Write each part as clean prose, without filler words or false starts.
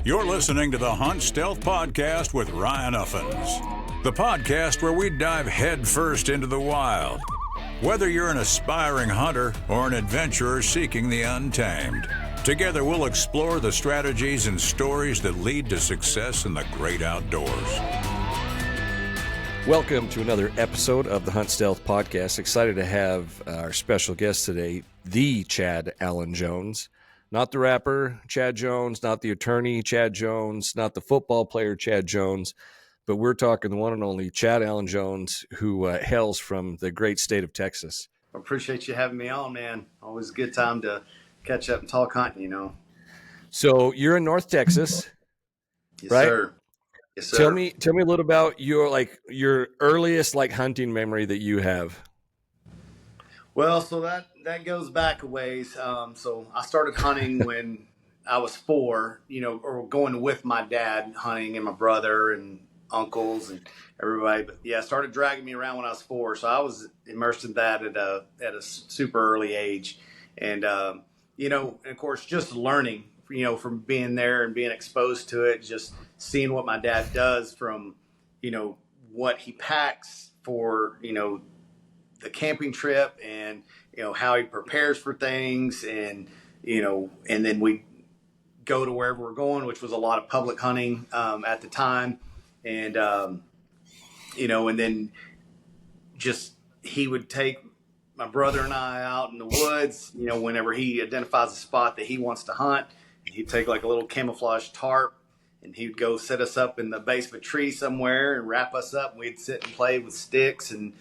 You're listening to the Hunt Stealth Podcast with Ryan Uffens, the podcast where we dive headfirst into the wild. Whether you're an aspiring hunter or an adventurer seeking the untamed, together we'll explore the strategies and stories that lead to success in the great outdoors. Welcome to another episode of the Hunt Stealth Podcast. Excited to have our special guest today, the Chad Allen Jones. Not the rapper Chad Jones, not the attorney Chad Jones, not the football player Chad Jones, but we're talking the one and only Chad Allen Jones, who hails from the great state of Texas. I appreciate you having me on, man. Always a good time to catch up and talk hunting, you know. So you're in North Texas, Yes, right? sir. Yes, sir. Tell me a little about your earliest hunting memory that you have. Well, so that goes back a ways. So I started hunting when I was 4, or going with my dad hunting and my brother and uncles and everybody. But yeah, started dragging me around when I was 4. So I was immersed in that at a super early age. And, and of course, just learning, from being there and being exposed to it, just seeing what my dad does from, what he packs for, the camping trip and, how he prepares for things and, and then we go to wherever we're going, which was a lot of public hunting at the time. And, and then just he would take my brother and I out in the woods, whenever he identifies a spot that he wants to hunt. He'd take like a little camouflage tarp and he'd go set us up in the base of a tree somewhere and wrap us up. And we'd sit and play with sticks and,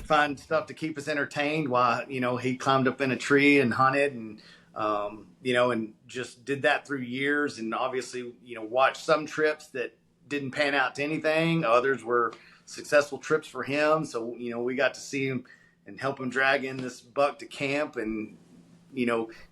find stuff to keep us entertained while, he climbed up in a tree and hunted and, and just did that through years. And obviously, watched some trips that didn't pan out to anything. Others were successful trips for him. So, we got to see him and help him drag in this buck to camp and,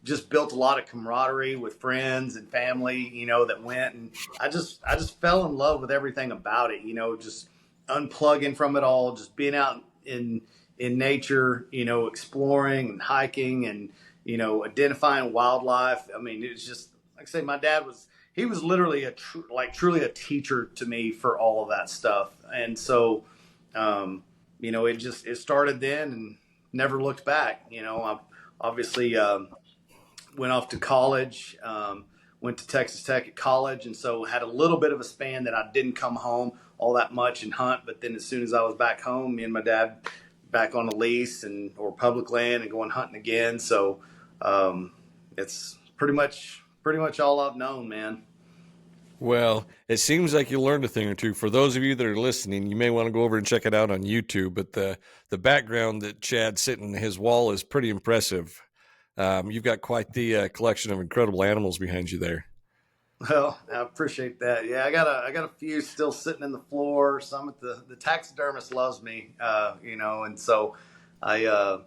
just built a lot of camaraderie with friends and family, that went. And I just fell in love with everything about it, just unplugging from it all, just being out in nature, exploring and hiking and, identifying wildlife. I mean, it's just, like I say, my dad was literally truly a teacher to me for all of that stuff. And so, it started then and never looked back. I obviously went off to college, went to Texas Tech at college. And so had a little bit of a span that I didn't come home all that much and hunt. But then as soon as I was back home, me and my dad back on a lease or public land and going hunting again. So it's pretty much all I've known, man. Well, it seems like you learned a thing or two. For those of you that are listening, you may want to go over and check it out on YouTube. But the background that Chad's sitting in his wall is pretty impressive. You've got quite the collection of incredible animals behind you there. Well, I appreciate that. Yeah, I got a few still sitting in the floor. Some at the taxidermist loves me, and so I've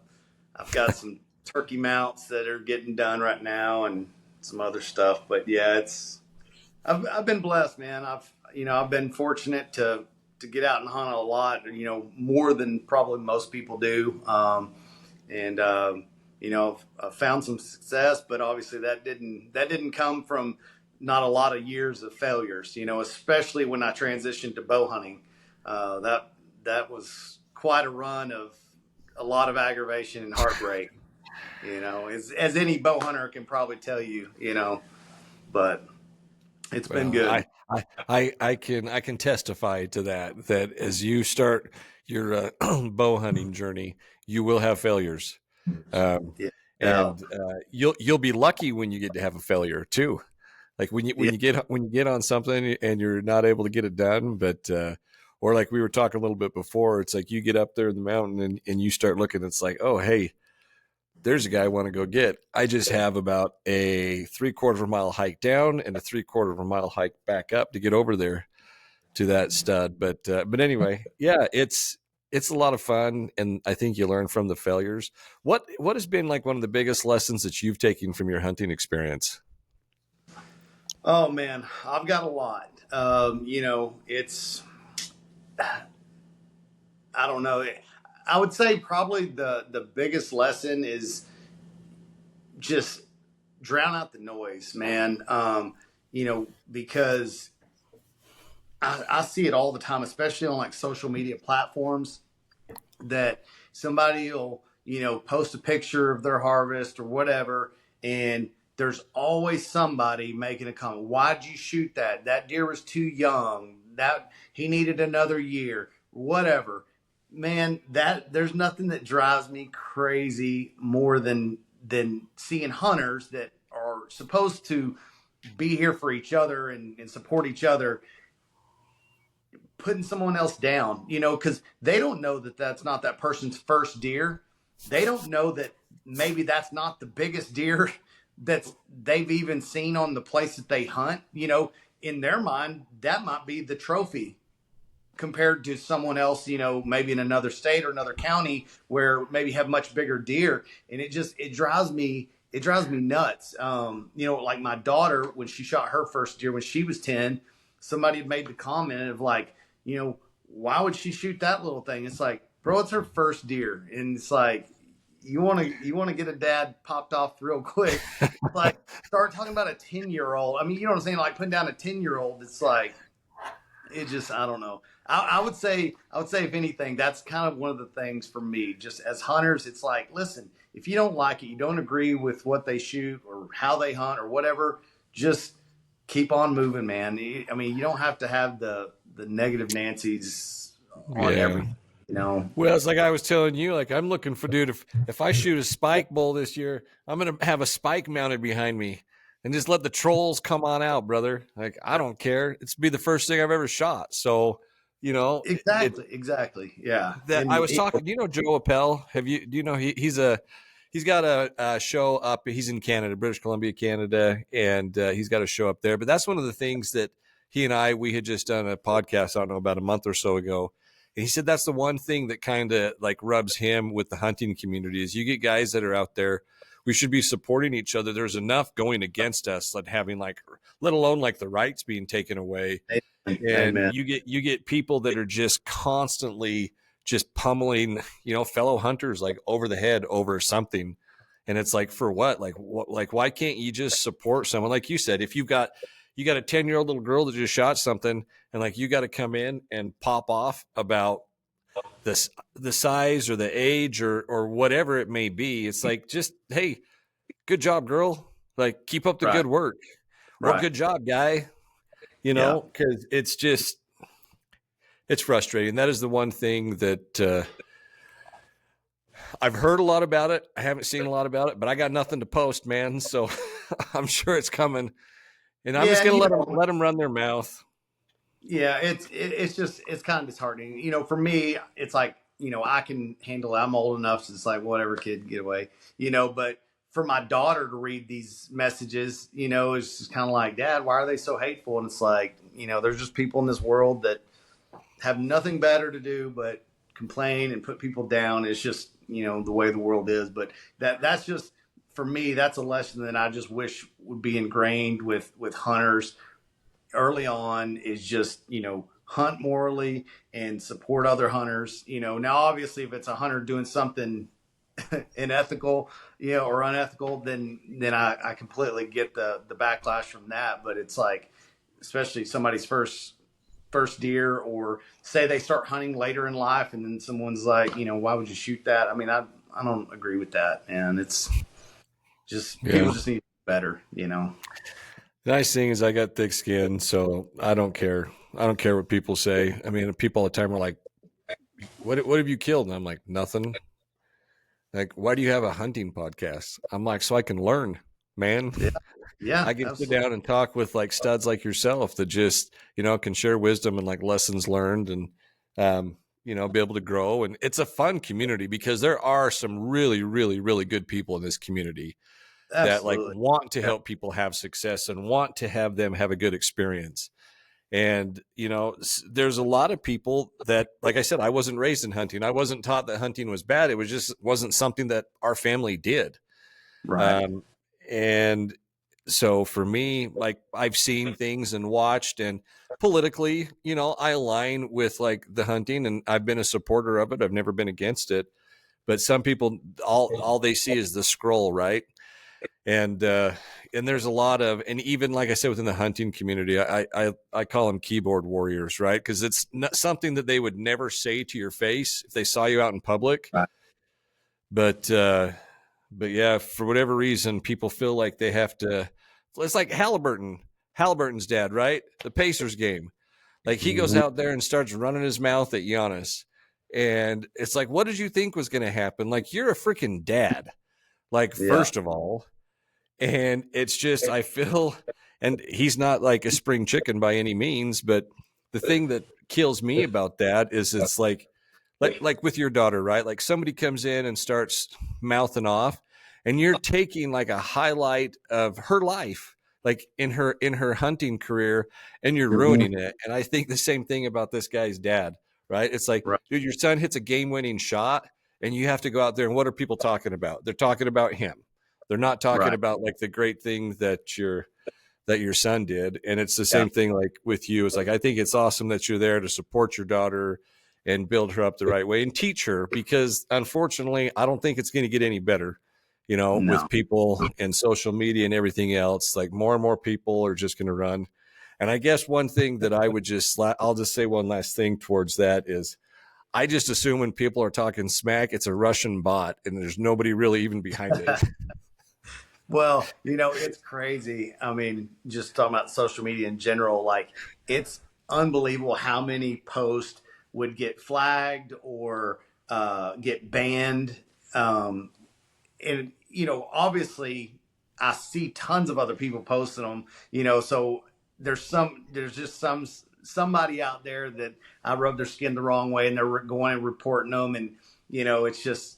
got some turkey mounts that are getting done right now and some other stuff. But yeah, I've been blessed, man. I've been fortunate to get out and hunt a lot, more than probably most people do. I've found some success, but obviously that didn't come from not a lot of years of failures, especially when I transitioned to bow hunting. That was quite a run of a lot of aggravation and heartbreak, as any bow hunter can probably tell you, but it's been good. I can testify to that as you start your bow hunting journey, you will have failures. You'll be lucky when you get to have a failure too. Like when you get on something and you're not able to get it done, but or like we were talking a little bit before, it's like you get up there in the mountain and you start looking, it's like, oh, hey, there's a guy I want to go get. I just have about a 3/4 mile hike down and a 3/4 mile hike back up to get over there to that stud. But anyway, yeah, it's a lot of fun, and I think you learn from the failures. What has been like one of the biggest lessons that you've taken from your hunting experience? Oh man, I've got a lot. It's, I don't know. I would say probably the biggest lesson is just drown out the noise, man. because I see it all the time, especially on like social media platforms, that somebody will, post a picture of their harvest or whatever, and there's always somebody making a comment. Why'd you shoot that? That deer was too young. That he needed another year. Whatever. Man, that there's nothing that drives me crazy more than seeing hunters that are supposed to be here for each other and support each other putting someone else down, because they don't know that that's not that person's first deer. They don't know that maybe that's not the biggest deer that they've even seen on the place that they hunt. In their mind, that might be the trophy compared to someone else, maybe in another state or another county where maybe have much bigger deer. And it drives me nuts. Like my daughter, when she shot her first deer when she was 10, somebody had made the comment of like, why would she shoot that little thing? It's like, bro, it's her first deer. And it's like, you want to get a dad popped off real quick. Like, start talking about a 10-year-old. I mean, you know what I'm saying? Like putting down a 10-year-old. It's like, it just, I don't know. I would say if anything, that's kind of one of the things for me, just as hunters, it's like, listen, if you don't like it, you don't agree with what they shoot or how they hunt or whatever, just keep on moving, man. I mean, you don't have to have the negative Nancy's on everything, Well, it's like I was telling you, like I'm looking for, dude, if I shoot a spike bull this year, I'm going to have a spike mounted behind me and just let the trolls come on out, brother. Like, I don't care. It's be the first thing I've ever shot. So, Exactly. Yeah. That I was talking, Joe Appel? He's got a show up. He's in Canada, British Columbia, Canada. And he's got a show up there, but that's one of the things that he and we had just done a podcast, I don't know, about a month or so ago. And he said that's the one thing that kind of like rubs him with the hunting community is you get guys that are out there. We should be supporting each other. There's enough going against us, like having like, let alone like the rights being taken away. And Amen. you get people that are just constantly just pummeling, fellow hunters like over the head over something. And it's like, for what? Like, why can't you just support someone? Like you said, if you got a 10-year-old little girl that just shot something and like, you got to come in and pop off about this, the size or the age or whatever it may be. It's like, just, hey, good job, girl. Like, keep up the good work. Or good job, guy. Because it's frustrating. That is the one thing that I've heard a lot about it. I haven't seen a lot about it, but I got nothing to post, man. So I'm sure it's coming. And I'm just going to let them run their mouth. Yeah, it's kind of disheartening. For me, it's like, I can handle it. I'm old enough, so it's like, whatever, kid, get away. But for my daughter to read these messages, it's just kind of like, Dad, why are they so hateful? And it's like, there's just people in this world that have nothing better to do but complain and put people down. It's just, the way the world is. But that's just, for me, that's a lesson that I just wish would be ingrained with hunters early on, is just, hunt morally and support other hunters. Now obviously if it's a hunter doing something unethical, or unethical, then I completely get the backlash from that. But it's like, especially somebody's first deer, or say they start hunting later in life and then someone's like, why would you shoot that? I mean, I don't agree with that. And it's just, people just need to be better, The nice thing is I got thick skin, so I don't care. I don't care what people say. I mean, people all the time are like, what have you killed? And I'm like, nothing. Like, why do you have a hunting podcast? I'm like, so I can learn, man. Yeah. I can sit down and talk with like studs like yourself that just, can share wisdom and like lessons learned and, be able to grow. And it's a fun community because there are some really, really, really good people in this community. Absolutely. That like want to help people have success and want to have them have a good experience. And, there's a lot of people that, like I said, I wasn't raised in hunting. I wasn't taught that hunting was bad. It was just wasn't something that our family did. Right. And so for me, like I've seen things and watched, and politically, I align with like the hunting and I've been a supporter of it. I've never been against it, but some people, all they see is the scroll, right? And there's a lot of, and even like I said, within the hunting community, I call them keyboard warriors, right? Because it's not something that they would never say to your face if they saw you out in public. Right. But yeah, for whatever reason, people feel like they have to. It's like Halliburton's dad, right? The Pacers game. Like he goes out there and starts running his mouth at Giannis. And it's like, what did you think was going to happen? Like, you're a freaking dad. Like, first of all. And it's just, I feel, and he's not like a spring chicken by any means, but the thing that kills me about that is it's like with your daughter, right? Like somebody comes in and starts mouthing off, and you're taking like a highlight of her life, like in her hunting career, and you're ruining it. And I think the same thing about this guy's dad, right? It's like, dude, your son hits a game-winning shot, and you have to go out there, and what are people talking about? They're talking about him. They're not talking about like the great thing that your son did. And it's the same thing like with you. It's like, I think it's awesome that you're there to support your daughter and build her up the right way and teach her, because unfortunately, I don't think it's going to get any better, with people and social media and everything else. Like more and more people are just going to run. And I guess one thing that I would I'll just say one last thing towards that is, I just assume when people are talking smack, it's a Russian bot and there's nobody really even behind it. Well, it's crazy. I mean, just talking about social media in general, like it's unbelievable how many posts would get flagged or get banned. And, obviously I see tons of other people posting them, so there's just somebody out there that I rub their skin the wrong way and they're going and reporting them. And, it's just,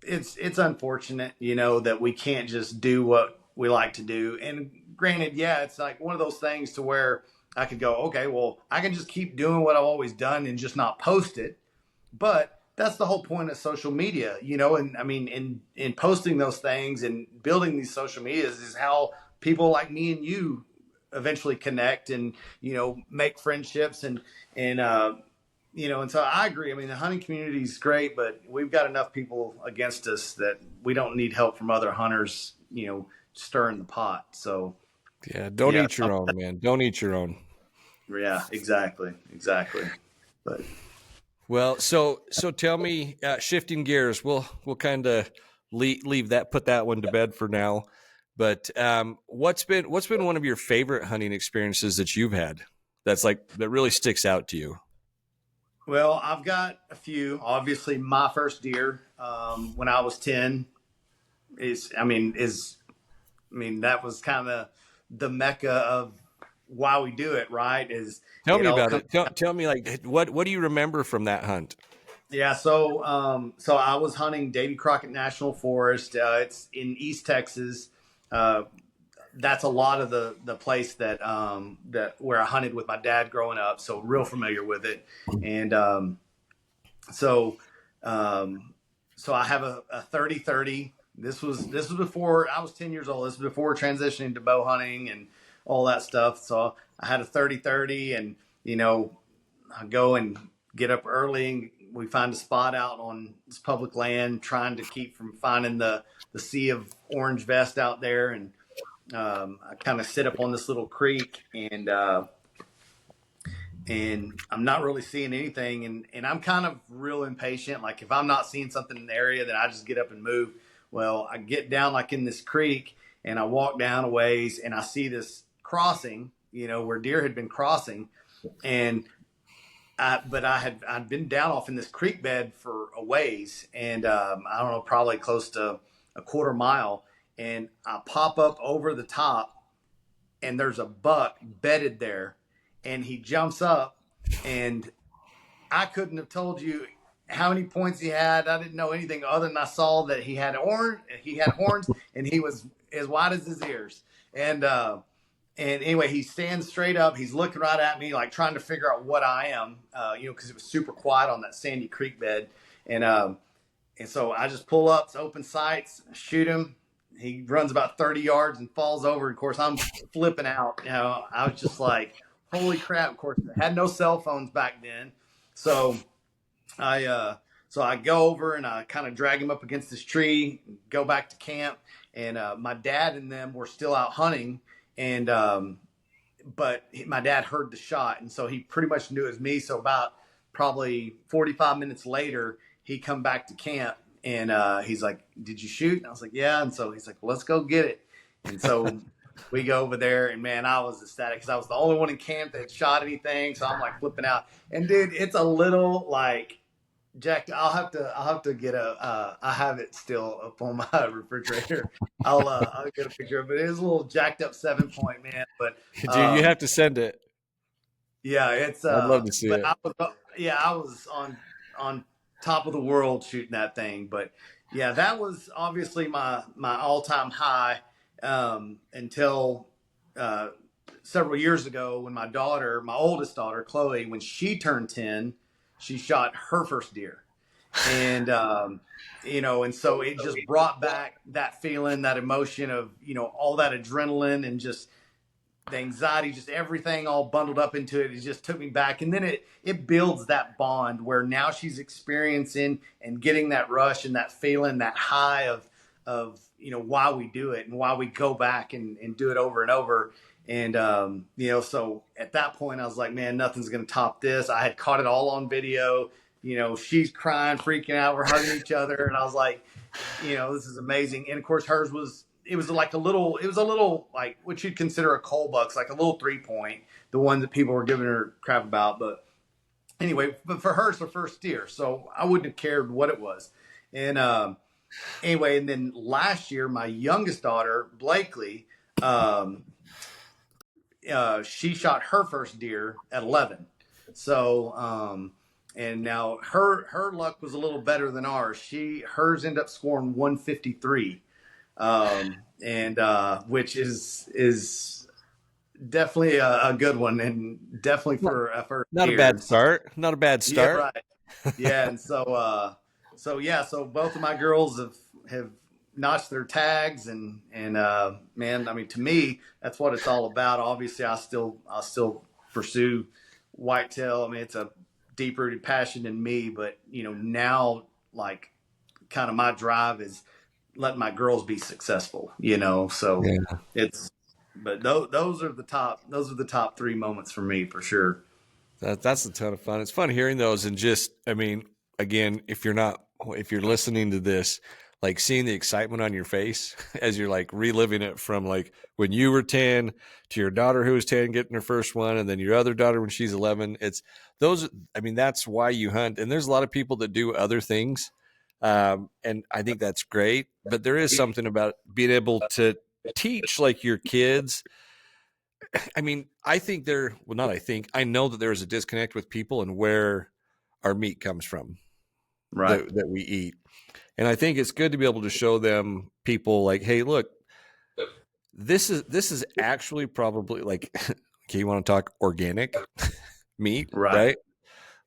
it's unfortunate, that we can't just do what we like to do. And granted, it's like one of those things to where I could go, okay, well, I can just keep doing what I've always done and just not post it. But that's the whole point of social media, and I mean, in posting those things and building these social medias is how people like me and you eventually connect and, make friendships and so I agree. I mean, the hunting community is great, but we've got enough people against us that we don't need help from other hunters, stirring the pot. So, don't eat your own, man. Don't eat your own. Yeah, exactly. But well, so tell me, shifting gears, we'll kind of leave that, put that one to bed for now. But what's been one of your favorite hunting experiences that you've had that really sticks out to you? Well, I've got a few. Obviously, my first deer when I was 10 that was kind of the mecca of why we do it, right? Tell me about it. Tell me, like, what do you remember from that hunt? Yeah, so I was hunting Davy Crockett National Forest. It's in East Texas. That's a lot of the place that where I hunted with my dad growing up, so real familiar with it. And so I have a 30-30. This was before I was 10 years old. This was before transitioning to bow hunting and all that stuff. So I had a 30-30, and I go and get up early, and we find a spot out on this public land, trying to keep from finding the sea of orange vest out there. And I kind of sit up on this little creek, and I'm not really seeing anything. And I'm kind of real impatient. Like if I'm not seeing something in the area, then I just get up and move. Well, I get down like in this creek, and I walk down a ways, and I see this crossing, where deer had been crossing. And I'd been down off in this creek bed for a ways, and I don't know, probably close to a quarter mile. And I pop up over the top, and there's a buck bedded there, and he jumps up, and I couldn't have told you how many points he had. I didn't know anything other than I saw that he had horns, and he was as wide as his ears. And anyway, he stands straight up. He's looking right at me, like trying to figure out what I am, because it was super quiet on that sandy creek bed. And so I just pull up to open sights, shoot him. He runs about 30 yards and falls over. Of course, I'm flipping out. I was just like, holy crap. Of course, I had no cell phones back then. So I So I go over and I kind of drag him up against this tree, go back to camp, and my dad and them were still out hunting, and but my dad heard the shot, and so he pretty much knew it was me. So about probably 45 minutes later, he come back to camp, and he's like, "Did you shoot?" And I was like, "Yeah." And so he's like, well, "Let's go get it." And so we go over there, and man, I was ecstatic because I was the only one in camp that had shot anything. So I'm like flipping out. And dude, it's a little like Jack. I'll have to get I have it still up on my refrigerator. I'll get a picture of it. It is a little jacked up 7-point, man. But Dude, you have to send it. yeah, it's I'd love to see but it. I was on top of the world shooting that thing. But yeah, that was obviously my all-time high until several years ago when my oldest daughter, Chloe, when she turned 10, she shot her first deer. And and so it just brought back that feeling, that emotion of, all that adrenaline and just the anxiety, just everything all bundled up into it. It just took me back. And then it builds that bond where now she's experiencing and getting that rush and that feeling, that high of why we do it and why we go back and do it over and over. And so at that point I was like, man, nothing's going to top this. I had caught it all on video. She's crying, freaking out, we're hugging each other, and I was like, this is amazing. And of course hers was a little like what you'd consider a coal bucks, like a little 3-point, the one that people were giving her crap about. But anyway, but for her, it's her first deer, so I wouldn't have cared what it was. And anyway, and then last year, my youngest daughter, Blakely, she shot her first deer at 11. So, and now her luck was a little better than ours. Hers ended up scoring 153. And which is definitely a good one, and definitely for a first Not year. a bad start. Not a bad start. Yeah, right. Yeah, and so both of my girls have notched their tags, and man, I mean, to me, that's what it's all about. Obviously, I'll still pursue whitetail. I mean, it's a deep rooted passion in me, but now, like, kind of my drive is letting my girls be successful, so Yeah. but those are the top 3 moments for me, for sure. That's a ton of fun. It's fun hearing those, and just, I mean, again, if you're listening to this, like seeing the excitement on your face as you're like reliving it from like when you were 10 to your daughter who was 10 getting her first one, and then your other daughter when she's 11. It's those. I mean, that's why you hunt. And there's a lot of people that do other things. And I think that's great, but there is something about being able to teach like your kids. I mean, I know that there is a disconnect with people and where our meat comes from, Right. that we eat. And I think it's good to be able to show them people like, hey, look, this is actually probably like, okay, you want to talk organic meat, right?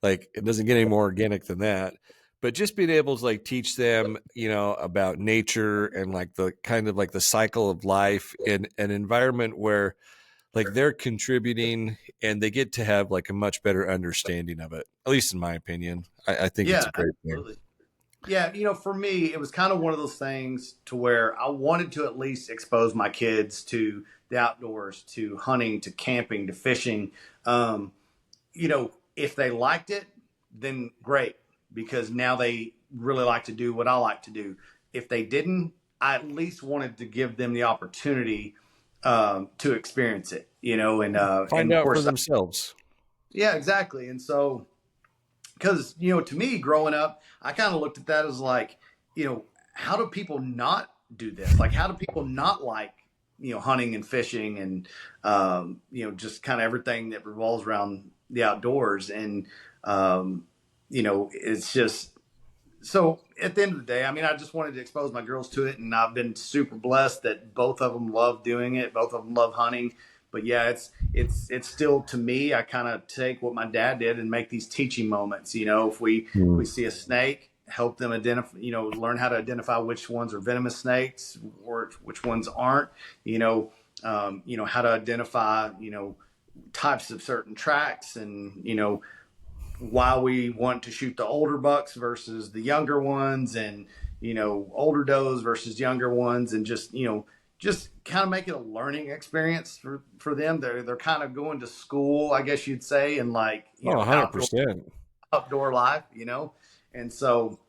Like it doesn't get any more organic than that. But just being able to like teach them, about nature and like the kind of like the cycle of life in an environment where like they're contributing and they get to have like a much better understanding of it, at least in my opinion. I think it's a great absolutely. thing. Yeah, for me, it was kind of one of those things to where I wanted to at least expose my kids to the outdoors, to hunting, to camping, to fishing. If they liked it, then great, because now they really like to do what I like to do. If they didn't, I at least wanted to give them the opportunity to experience it, Find and of out course, for themselves. yeah, exactly. And so, because, to me growing up, I kind of looked at that as like, how do people not do this? Like, how do people not like, hunting and fishing and, just kind of everything that revolves around the outdoors. And, it's just, so at the end of the day, I mean, I just wanted to expose my girls to it, and I've been super blessed that both of them love doing it. Both of them love hunting. But yeah, it's still, to me, I kind of take what my dad did and make these teaching moments. If we see a snake, help them identify, learn how to identify which ones are venomous snakes or which ones aren't. How to identify, types of certain tracks, and why we want to shoot the older bucks versus the younger ones, and older does versus younger ones, and just kind of make it a learning experience for them. They're kind of going to school, I guess you'd say, and like Oh, outdoor 100%. life, and so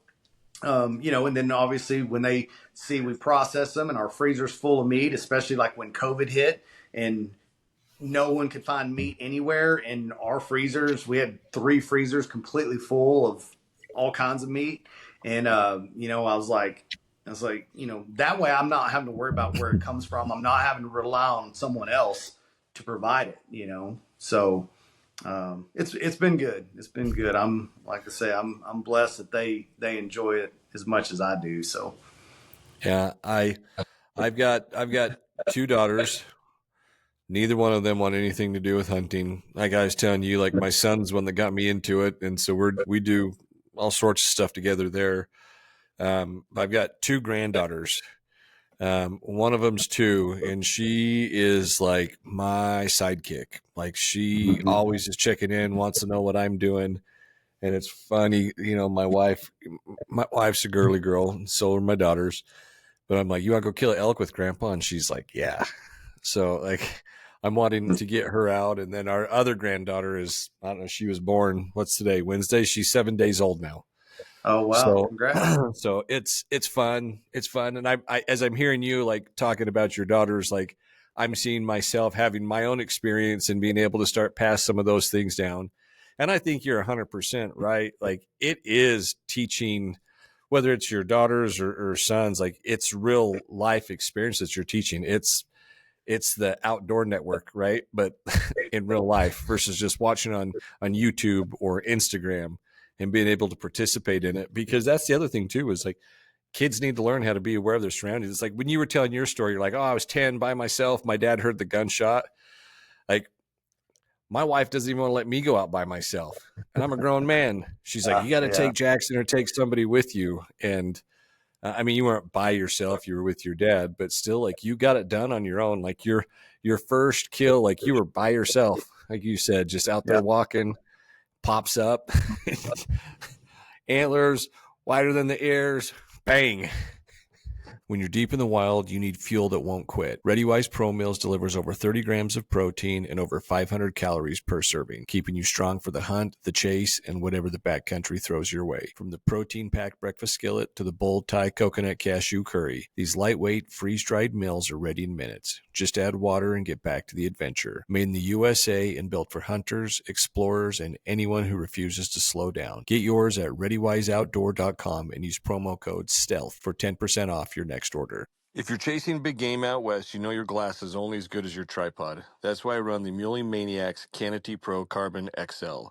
and then obviously when they see we process them and our freezer's full of meat, especially like when COVID hit and no one could find meat anywhere. In our freezers, we had 3 freezers completely full of all kinds of meat. And, I was like, that way I'm not having to worry about where it comes from. I'm not having to rely on someone else to provide it. So, it's been good. It's been good. I'm, like I say, I'm blessed that they enjoy it as much as I do. So, Yeah, I've got 2 daughters. Neither one of them want anything to do with hunting. Like I was telling you, like my son's one that got me into it, and so we do all sorts of stuff together there. I've got 2 granddaughters. One of them's 2, and she is like my sidekick. Like she always is checking in, wants to know what I'm doing, and it's funny. My wife's a girly girl, and so are my daughters. But I'm like, you want to go kill an elk with Grandpa? And she's like, yeah. So like, I'm wanting to get her out. And then our other granddaughter is, I don't know, she was born, what's today? Wednesday. She's 7 days old now. oh wow, So, congrats. so it's fun. It's fun. And I, as I'm hearing you like talking about your daughters, like I'm seeing myself having my own experience and being able to start pass some of those things down. And I think you're 100% right. Like it is teaching, whether it's your daughters or sons, like it's real life experience that you're teaching. It's the outdoor network, right? But in real life versus just watching on YouTube or Instagram and being able to participate in it. Because that's the other thing too, is like kids need to learn how to be aware of their surroundings. It's like when you were telling your story, you're like, oh, I was 10 by myself. My dad heard the gunshot. Like my wife doesn't even want to let me go out by myself. And I'm a grown man. She's like, you got to take Jackson or take somebody with you. And I mean, you weren't by yourself, you were with your dad, but still like you got it done on your own. Like your first kill, like you were by yourself, like you said, just out there walking, pops up, antlers wider than the ears, bang. When you're deep in the wild, you need fuel that won't quit. ReadyWise Pro Meals delivers over 30 grams of protein and over 500 calories per serving, keeping you strong for the hunt, the chase, and whatever the backcountry throws your way. From the protein-packed breakfast skillet to the bold Thai coconut cashew curry, these lightweight, freeze-dried meals are ready in minutes. Just add water and get back to the adventure. Made in the USA and built for hunters, explorers, and anyone who refuses to slow down. Get yours at ReadyWiseOutdoor.com and use promo code STEALTH for 10% off your next order. If you're chasing big game out west, you know your glass is only as good as your tripod. That's why I run the Muley Maniacs Canopy Pro Carbon XL.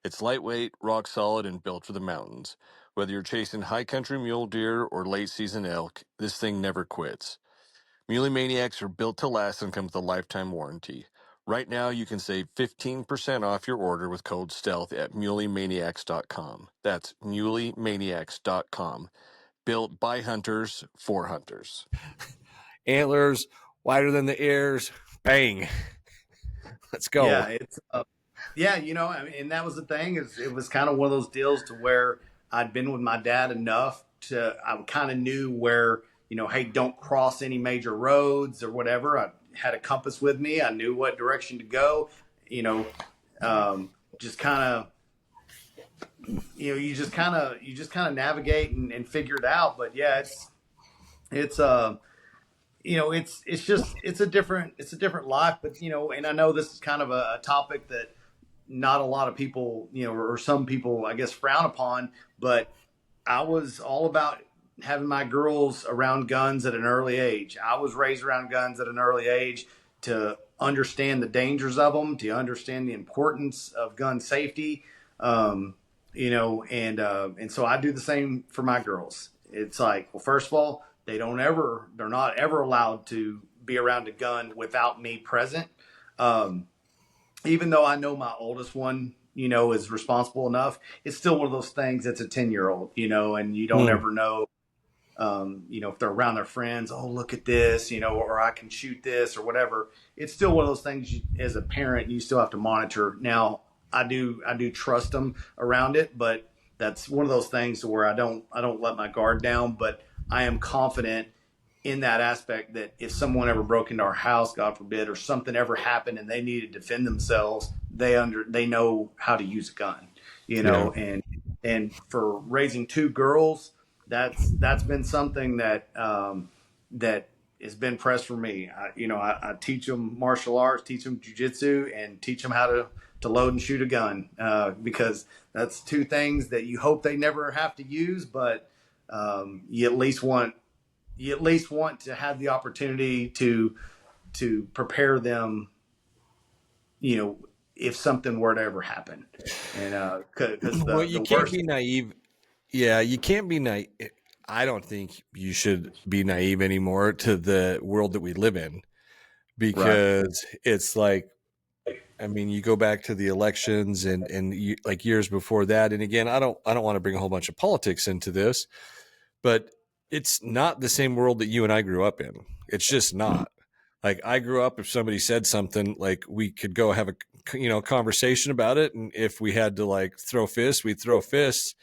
It's lightweight, rock solid, and built for the mountains. Whether you're chasing high country mule deer or late season elk, this thing never quits. Muley Maniacs are built to last and come with a lifetime warranty. Right now, you can save 15% off your order with code STEALTH at MuleyManiacs.com. That's MuleyManiacs.com. Built by hunters for hunters. Antlers wider than the ears. Bang. Let's go. Yeah, it's I mean, and that was the thing, is it was kind of one of those deals to where I'd been with my dad enough to I kind of knew where, hey, don't cross any major roads or whatever. I had a compass with me. I knew what direction to go. Just kind of you just kind of navigate and figure it out. But yeah, it's it's a different life. But and I know this is kind of a topic that not a lot of people, or some people, I guess, frown upon. But I was all about having my girls around guns at an early age. I was raised around guns at an early age to understand the dangers of them, to understand the importance of gun safety. And so I do the same for my girls. It's like, well, first of all, they're not ever allowed to be around a gun without me present. Even though I know my oldest one, is responsible enough, it's still one of those things that's a 10-year-old, and you don't ever know, if they're around their friends, oh, look at this, or I can shoot this or whatever. It's still one of those things as a parent, you still have to monitor. Now, I do trust them around it, but that's one of those things where I don't let my guard down, but I am confident in that aspect that if someone ever broke into our house, God forbid, or something ever happened and they needed to defend themselves, they know how to use a gun, Yeah. and for raising two girls, that's been something that that has been pressed for me. I teach them martial arts, teach them jiu-jitsu, and teach them how to load and shoot a gun, because that's two things that you hope they never have to use, but you at least want to have the opportunity to prepare them, if something were to ever happen. And because Well, the you can't worst, be naive. Yeah, you can't be naive. I don't think you should be naive anymore to the world that we live in, right? because it's like, I mean, you go back to the elections and you, like years before that. And again, I don't want to bring a whole bunch of politics into this, but it's not the same world that you and I grew up in. It's just not. Like I grew up, if somebody said something, like we could go have a conversation about it, and if we had to like throw fists, we'd throw fists,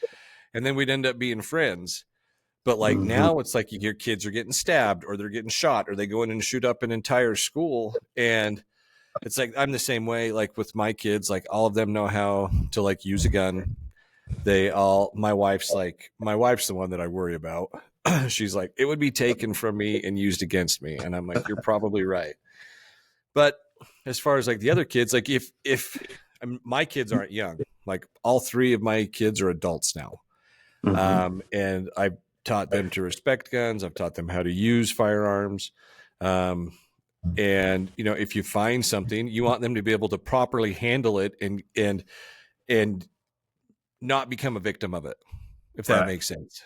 and then we'd end up being friends. But like Mm-hmm. now, it's like you hear kids are getting stabbed, or they're getting shot, or they go in and shoot up an entire school, and it's like I'm the same way. Like with my kids, like all of them know how to like use a gun. My wife's the one that I worry about. She's like, it would be taken from me and used against me, and I'm like, you're probably right. But as far as like the other kids, like if my kids aren't young, like all three of my kids are adults now, Mm-hmm. and I've taught them to respect guns. I've taught them how to use firearms. And if you find something, you want them to be able to properly handle it and not become a victim of it, if that Right. makes sense.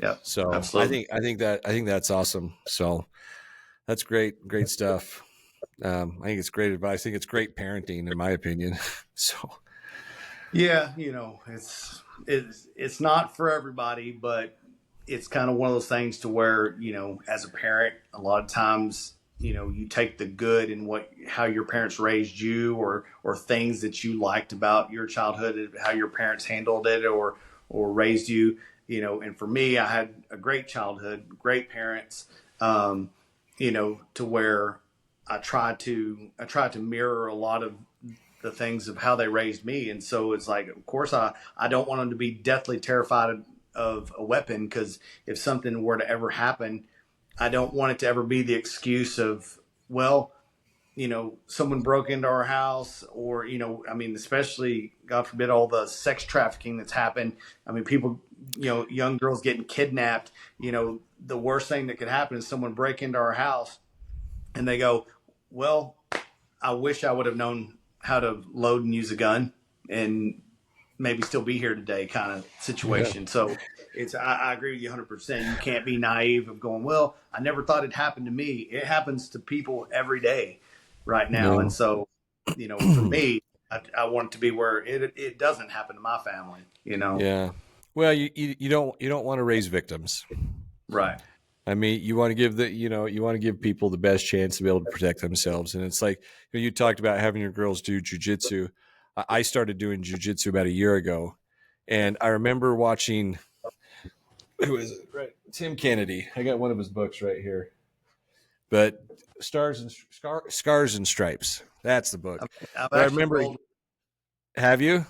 Yeah. So Absolutely. I think that's awesome. So that's great stuff. I think it's great advice. I think it's great parenting, in my opinion. So Yeah. It's not for everybody, but it's kind of one of those things to where, as a parent, a lot of times, you take the good in how your parents raised you, or things that you liked about your childhood, how your parents handled it, or raised you, and for me, I had a great childhood, great parents, to where I tried to mirror a lot of the things of how they raised me. And so it's like, of course, I don't want them to be deathly terrified of a weapon, because if something were to ever happen, I don't want it to ever be the excuse of, well, someone broke into our house, or, I mean, especially, God forbid, all the sex trafficking that's happened. I mean, people, young girls getting kidnapped. The worst thing that could happen is someone break into our house and they go, well, I wish I would have known how to load and use a gun and maybe still be here today, kind of yeah, situation. So I agree with you 100%. You can't be naive of going, well, I never thought it happened to me. It happens to people every day right now. And no, so, for me, I want it to be where it doesn't happen to my family. yeah. Well, you don't want to raise victims. Right. I mean, you want to give you want to give people the best chance to be able to protect themselves. And it's like, you talked about having your girls do jujitsu. I started doing jujitsu about a year ago, and I remember watching, who is it? Right, Tim Kennedy. I got one of his books right here. But Scars and Stripes. That's the book. I've But I actually remember, rolled. have you?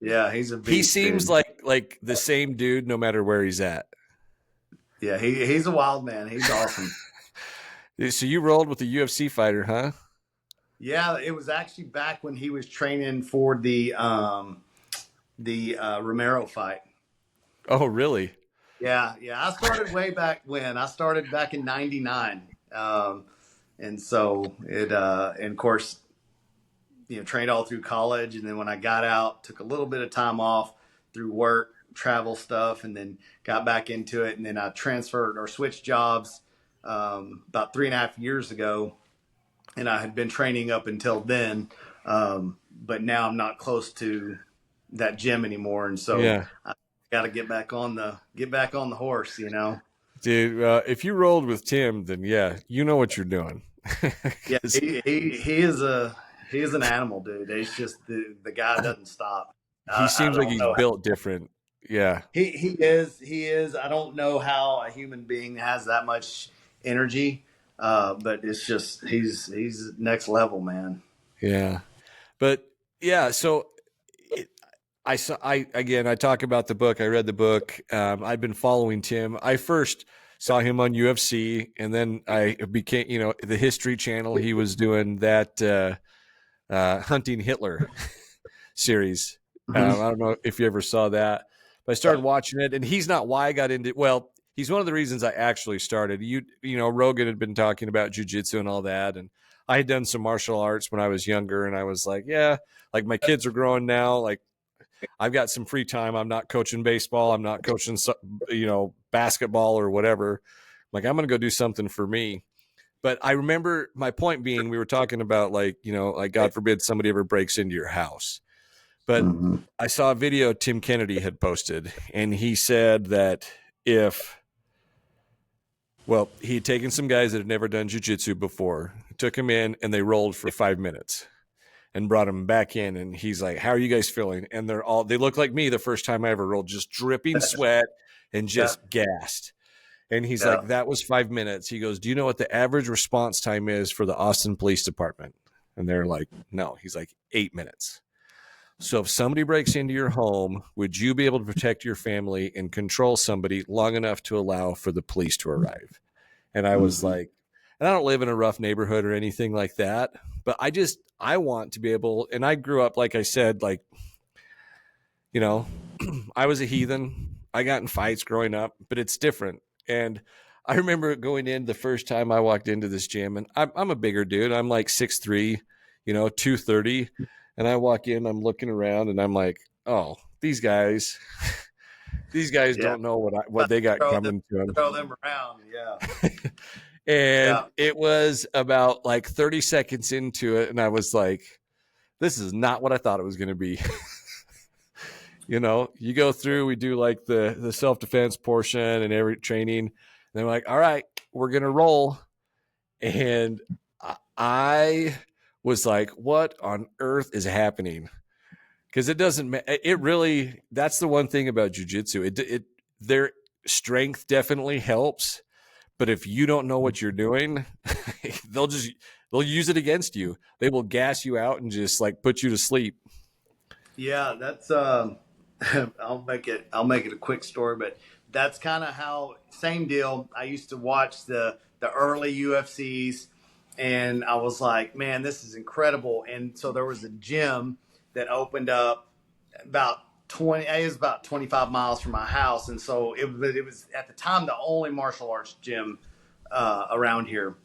Yeah, he's a He beast, seems dude. like the same dude no matter where he's at. Yeah, he's a wild man. He's awesome. So you rolled with a UFC fighter, huh? Yeah, it was actually back when he was training for the Romero fight. Oh, really? Yeah, yeah. I started way back when. I started back in '99, and so and of course, trained all through college, and then when I got out, took a little bit of time off through work, travel stuff, and then got back into it, and then I transferred or switched jobs about 3.5 years ago, and I had been training up until then, but now I'm not close to that gym anymore, and so Yeah. I got to get back on the horse. Dude, if you rolled with Tim, then yeah, you know what you're doing. Yeah, 'Cause- he is a He's an animal, dude. It's just the guy doesn't stop. He I seems like don't he's know. built different. Yeah. He is. I don't know how a human being has that much energy, but it's just he's next level, man. Yeah. But yeah, so it, I talk about the book. I read the book. I've been following Tim. I first saw him on UFC, and then I became, the History Channel. He was doing that Hunting Hitler series. I Mhm. don't know if you ever saw that, but I started watching it, and he's not why I got into. Well, he's one of the reasons I actually started. Rogan had been talking about jiu-jitsu and all that, and I had done some martial arts when I was younger, and I was like, yeah, like my kids are growing now, like I've got some free time. I'm not coaching baseball. I'm not coaching, basketball or whatever. Like I'm going to go do something for me. But I remember my point being, we were talking about like God forbid somebody ever breaks into your house. But Mhm. I saw a video Tim Kennedy had posted, and he said that he had taken some guys that had never done jiu-jitsu before, took them in, and they rolled for 5 minutes and brought them back in. And he's like, how are you guys feeling? And they look like me the first time I ever rolled, just dripping sweat and Yeah, just gassed. And he's yeah. like, that was 5 minutes. He goes, do you know what the average response time is for the Austin Police Department? And they're like, no. He's like, 8 minutes. So if somebody breaks into your home, would you be able to protect your family and control somebody long enough to allow for the police to arrive? And I was Mhm. like, and I don't live in a rough neighborhood or anything like that, but I want to be able, and I grew up, like I said, like, you know, I was a heathen. I got in fights growing up, but it's different. And I remember going in the first time I walked into this gym, and I'm a bigger dude. I'm like 6'3", 230. And I walk in, I'm looking around, and I'm like, oh, these guys Yeah. don't know what they got Throw them, coming to them. throw them around. Yeah, And yeah, it was about like 30 seconds into it, and I was like, this is not what I thought it was going to be. You go through, we do like the self-defense portion and every training, and they're like, all right, we're going to roll. And I was like, what on earth is happening? Because it really, that's the one thing about jiu-jitsu. Their strength definitely helps, but if you don't know what you're doing, they'll use it against you. They will gas you out and just like put you to sleep. yeah. That's I'll make it a quick story, but that's kind of how. Same deal. I used to watch the early UFCs, and I was like, man, this is incredible. And so there was a gym that opened up about 20. It was about 25 miles from my house, and so it was at the time the only martial arts gym around here.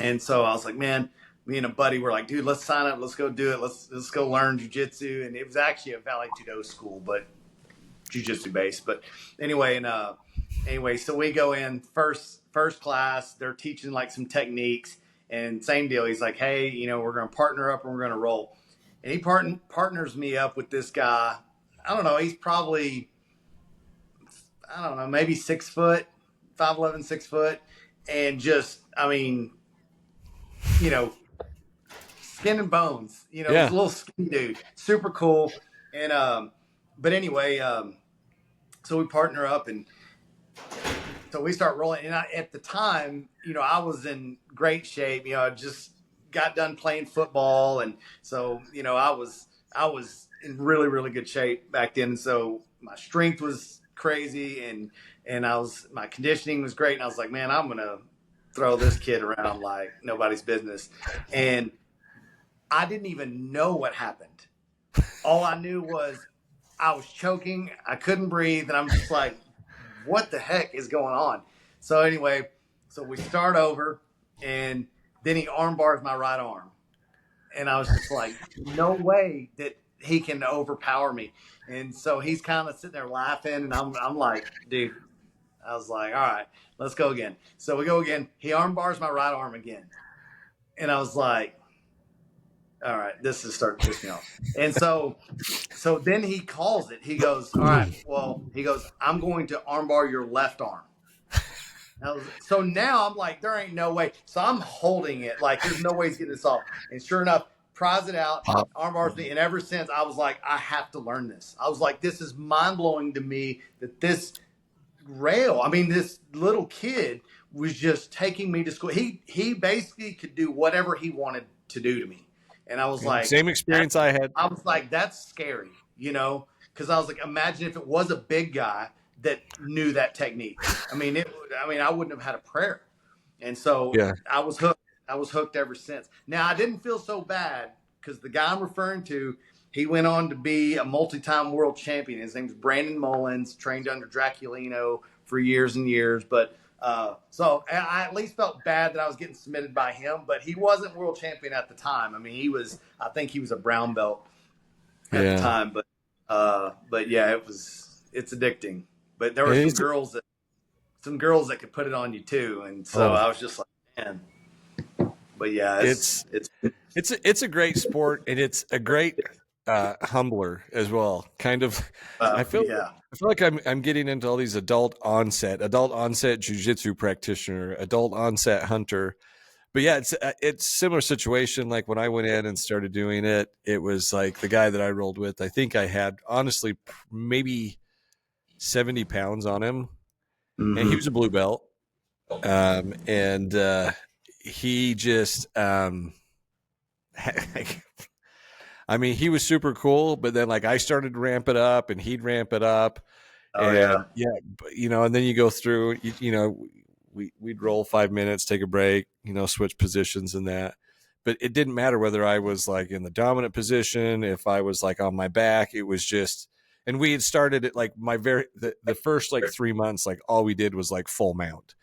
And so I was like, man, me and a buddy were like, dude, let's sign up, let's go do it, let's go learn jujitsu. And it was actually a Valley Judo school, but jujitsu based. But anyway, so we go in first class. They're teaching like some techniques, and same deal. He's like, hey, we're gonna partner up and we're gonna roll. And he partners me up with this guy. I don't know. He's probably, I don't know, maybe 6 foot, 5'11", 6 foot, and just, I mean, you know, skin and bones. He's Yeah. a little skinny dude, super cool. And but anyway, so we partner up, and so we start rolling. And at the time, I was in great shape. I just got done playing football, and so I was in really really good shape back then. And so my strength was crazy, and my conditioning was great. And I was like, man, I'm gonna throw this kid around like nobody's business. And I didn't even know what happened. All I knew was I was choking. I couldn't breathe. And I'm just like, what the heck is going on? So anyway, so we start over, and then he arm bars my right arm. And I was just like, no way that he can overpower me. And so he's kind of sitting there laughing. And I'm like, dude, I was like, all right, let's go again. So we go again. He arm bars my right arm again. And I was like, all right, this is starting to piss me off. And so then he calls it. He goes, all right, well, he goes, I'm going to armbar your left arm. So now I'm like, there ain't no way. So I'm holding it like there's no way he's getting this off. And sure enough, prize it out, Pop. armbar thing. And ever since, I was like, I have to learn this. I was like, this is mind blowing to me that this rail, I mean, this little kid was just taking me to school. He basically could do whatever he wanted to do to me. And I was like, Same experience I had. I was like, that's scary, you know, because I was like, imagine if it was a big guy that knew that technique. I mean, I wouldn't have had a prayer. And so Yeah. I was hooked. I was hooked ever since. Now, I didn't feel so bad because the guy I'm referring to, he went on to be a multi-time world champion. His name's Brandon Mullins, trained under Draculino for years and years. But so I at least felt bad that I was getting submitted by him, but he wasn't world champion at the time. I mean, I think he was a brown belt at the time, but yeah, it's addicting. But there were some girls that could put it on you too. And so I was just like, man, but yeah, it's a great sport, and it's a great humbler as well. Kind of, I feel like I'm getting into all these adult onset jiu-jitsu practitioner, adult onset hunter. But yeah, it's similar situation. Like when I went in and started doing it, it was like the guy that I rolled with, I think I had honestly maybe 70 pounds on him, and he was a blue belt. He just I mean, he was super cool, but then like I started to ramp it up and he'd ramp it up. And you know, and then you go through, you know, we'd roll 5 minutes, take a break, you know, switch positions and that. But it didn't matter whether I was like in the dominant position, if I was like on my back, it was just, and we had started it like the first like 3 months, like all we did was like full mount.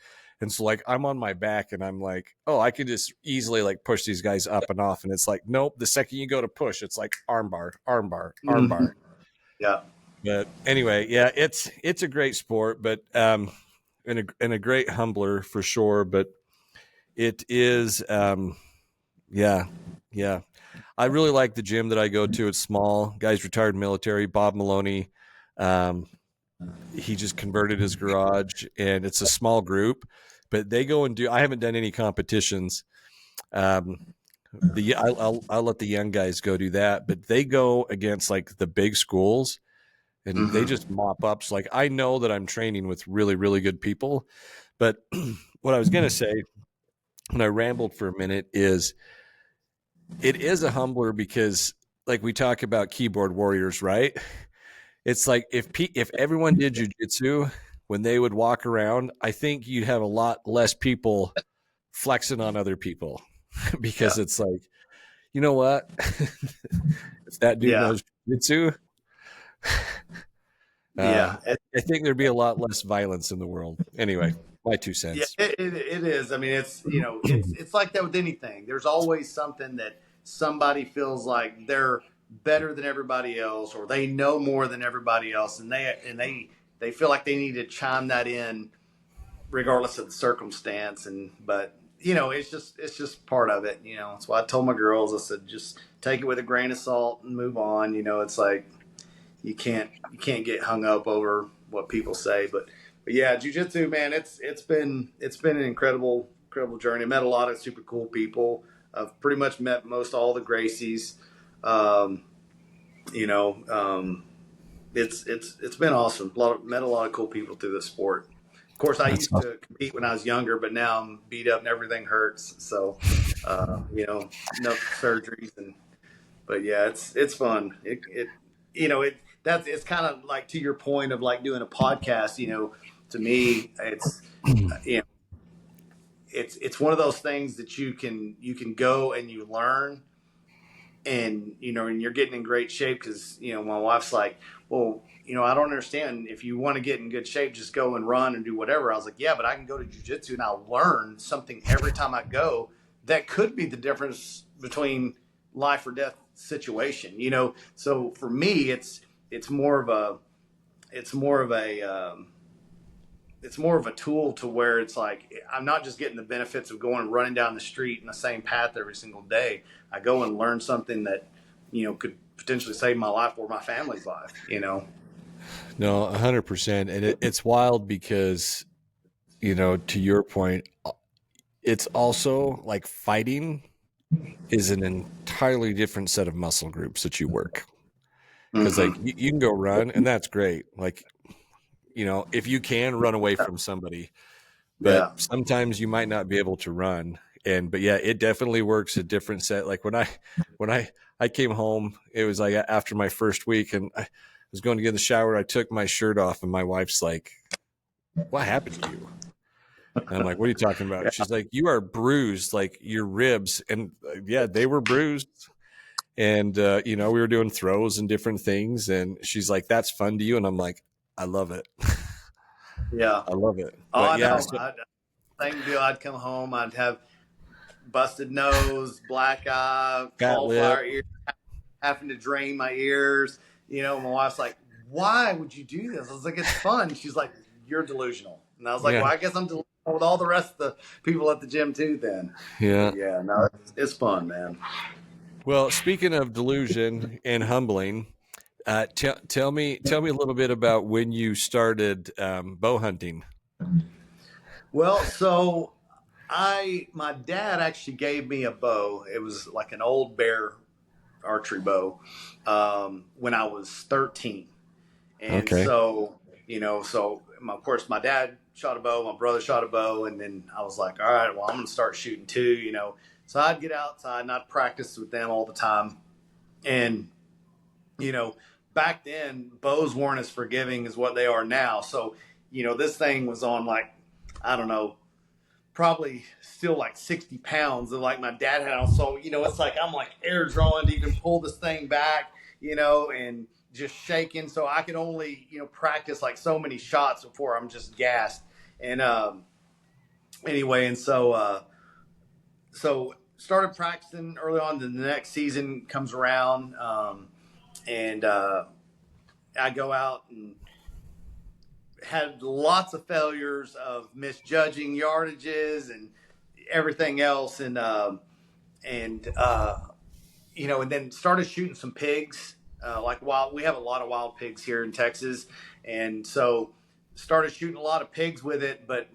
And so like I'm on my back and I'm like, oh, I can just easily like push these guys up and off. And it's like, nope, the second you go to push, it's like armbar. Yeah. But anyway, yeah, it's a great sport, but and a great humbler for sure. But it is yeah. I really like the gym that I go to. It's small. Guy's retired military, Bob Maloney. He just converted his garage, and it's a small group, but they go and I haven't done any competitions. I'll let the young guys go do that, but they go against like the big schools and they just mop up. So like, I know that I'm training with really, really good people, but what I was going to say when I rambled for a minute is it is a humbler because like we talk about keyboard warriors, right? It's like if everyone did jiu-jitsu when they would walk around, I think you'd have a lot less people flexing on other people because it's like, you know what? If that dude knows jiu-jitsu, I think there'd be a lot less violence in the world. Anyway, my 2 cents. Yeah, it is. I mean, it's, you know, it's like that with anything. There's always something that somebody feels like they're better than everybody else, or they know more than everybody else, and they feel like they need to chime that in regardless of the circumstance. But you know, it's just part of it. You know, that's why I told my girls, I said, just take it with a grain of salt and move on. You know, it's like you can't get hung up over what people say. But yeah, jiu-jitsu, man, it's been an incredible journey. I met a lot of super cool people. I've pretty much met most all the Gracies. You know, it's been awesome. Met a lot of cool people through the sport. Of course, I used to compete when I was younger, but now I'm beat up and everything hurts. So, you know, no surgeries but yeah, it's fun. It's kind of like to your point of like doing a podcast. You know, to me, it's you know, it's one of those things that you can go and you learn. And, you know, and you're getting in great shape because, you know, my wife's like, well, you know, I don't understand. If you want to get in good shape, just go and run and do whatever. I was like, yeah, but I can go to jiu-jitsu and I'll learn something every time I go that could be the difference between life or death situation, you know? So for me, it's more of a tool to where it's like, I'm not just getting the benefits of going and running down the street in the same path every single day. I go and learn something that, you know, could potentially save my life or my family's life, you know? No, 100%. And it's wild because, you know, to your point, it's also like fighting is an entirely different set of muscle groups that you work. Because like you can go run and that's great. Like, you know, if you can run away from somebody, but Yeah. sometimes you might not be able to run. But yeah, it definitely works a different set. Like when I came home, it was like after my first week and I was going to get in the shower. I took my shirt off and my wife's like, "What happened to you?" And I'm like, "What are you talking about?" She's like, "You are bruised, like your ribs." And yeah, they were bruised. And you know, we were doing throws and different things. And she's like, "That's fun to you?" And I'm like, "I love it." Yeah. I love it. Oh, But I yeah, know. so, Same deal. I'd come home. I'd have busted nose, black eye, fat lip. cauliflower ear, having to drain my ears. My wife's like, "Why would you do this?" I was like, "It's fun." She's like, "You're delusional." And I was like, Yeah. "Well, I guess I'm delusional with all the rest of the people at the gym too then." Yeah. But yeah, no, it's fun, man. Well, speaking of delusion and humbling, tell me a little bit about when you started bow hunting. Well, so my dad actually gave me a bow. It was like an old bear archery bow when I was 13. And Okay. so, of course, my dad shot a bow, my brother shot a bow, and then I was like, all right, well, I'm going to start shooting too. So I'd get outside and I'd practice with them all the time. And, you know, back then, bows weren't as forgiving as what they are now. So, this thing was on like, I don't know, probably still like 60 pounds. And like my dad had on. So, it's like I'm like air drawing to even pull this thing back, and just shaking. So I could only, practice like so many shots before I'm just gassed. And anyway, and so started practicing early on. Then the next season comes around, and I go out and had lots of failures of misjudging yardages and everything else, and then started shooting some pigs. Like wild, we have a lot of wild pigs here in Texas, and so started shooting a lot of pigs with it. But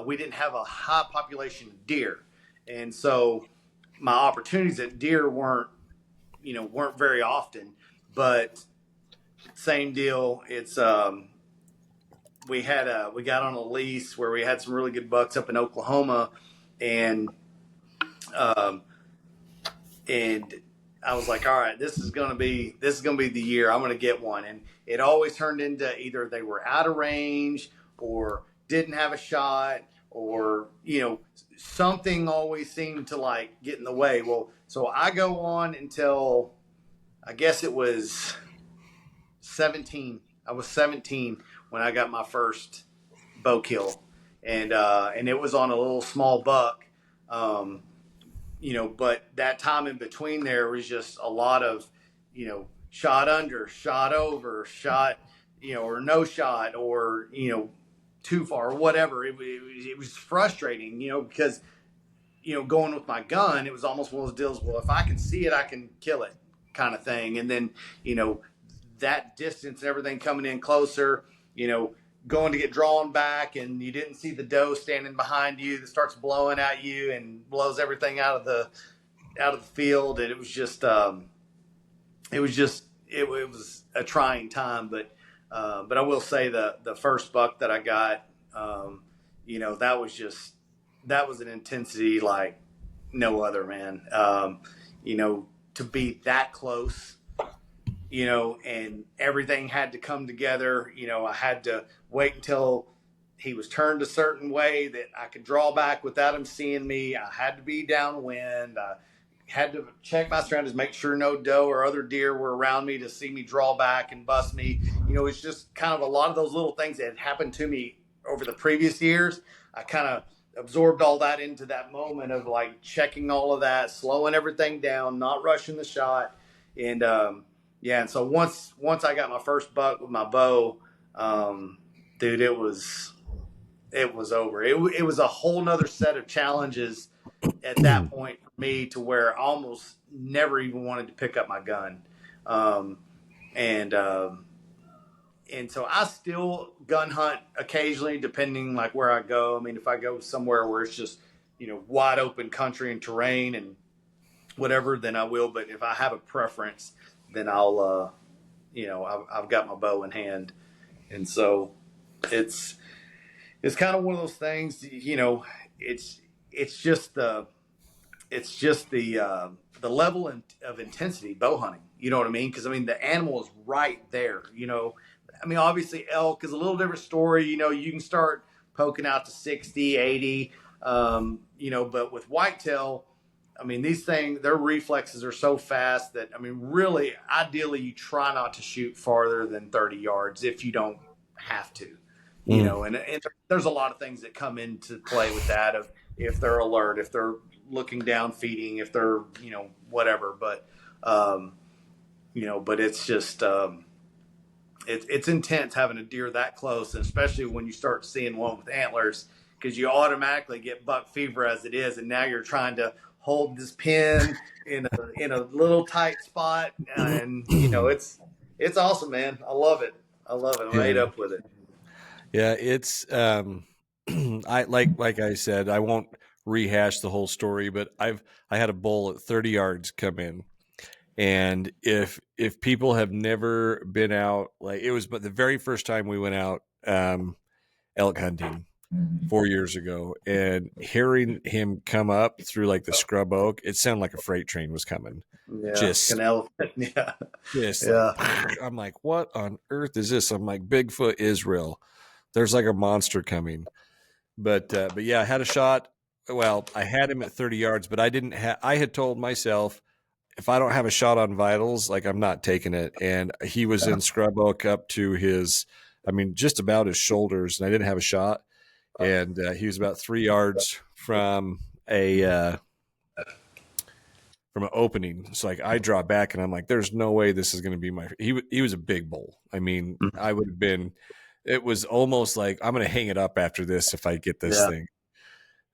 we didn't have a high population of deer, and so my opportunities at deer weren't very often. But same deal. It's we got on a lease where we had some really good bucks up in Oklahoma, and um, and I was like, all right, this is gonna be the year I'm gonna get one. And it always turned into either they were out of range or didn't have a shot, or something always seemed to like get in the way. Well, so I go on until I guess it was 17. I was 17 when I got my first bow kill, and it was on a little small buck. Um, but that time in between there was just a lot of, shot under, shot over, shot, or no shot, or, too far, or whatever. It was frustrating, because, going with my gun, it was almost one of those deals. Well, if I can see it, I can kill it kind of thing. And then, that distance and everything coming in closer, going to get drawn back, and you didn't see the doe standing behind you that starts blowing at you and blows everything out of the field. And it was just it was a trying time. But I will say the first buck that I got, that was an intensity like no other, man. To be that close, and everything had to come together. I had to wait until he was turned a certain way that I could draw back without him seeing me. I had to be downwind. I had to check my surroundings, make sure no doe or other deer were around me to see me draw back and bust me. It's just kind of a lot of those little things that had happened to me over the previous years. I kind of absorbed all that into that moment of like checking all of that, slowing everything down, not rushing the shot. And, and so once I got my first buck with my bow, dude, it was over. It was a whole nother set of challenges at that point for me, to where I almost never even wanted to pick up my gun. Um, and so I still gun hunt occasionally, depending like where I go. I mean, if I go somewhere where it's just, wide open country and terrain, and whatever, then I will. But if I have a preference, then I'll, I've got my bow in hand. And so it's, it's kind of one of those things, it's, it's just the, it's just the level of intensity bow hunting. You know what I mean? Because I mean the animal is right there. I mean obviously elk is a little different story. You can start poking out to 60, 80. But with whitetail, I mean these things, their reflexes are so fast that I mean really, ideally you try not to shoot farther than 30 yards if you don't have to. And there's a lot of things that come into play with that of if they're alert, if they're looking down feeding, if they're whatever, but but it's just it's intense having a deer that close, and especially when you start seeing one with antlers, because you automatically get buck fever as it is, and now you're trying to hold this pin in a little tight spot, and it's awesome, man. I love it. I'm ate up with it. Yeah, it's I like I said, I won't rehash the whole story, but I had a bull at 30 yards come in. And if people have never been out, like it was but the very first time we went out elk hunting 4 years ago, and hearing him come up through like the scrub oak, it sounded like a freight train was coming. Yeah, just an elephant. Yeah. Just Yeah. like, I'm like, what on earth is this? I'm like, Bigfoot is real. There's like a monster coming. But yeah, I had a shot. Well, I had him at 30 yards, but I had told myself, if I don't have a shot on vitals, like I'm not taking it. And he was in scrub oak up to just about his shoulders, and I didn't have a shot. And he was about 3 yards from an opening. So like I draw back, and I'm like, there's no way this is going to be he was a big bull. I mean, I would have been, it was almost like I'm going to hang it up after this if I get this thing.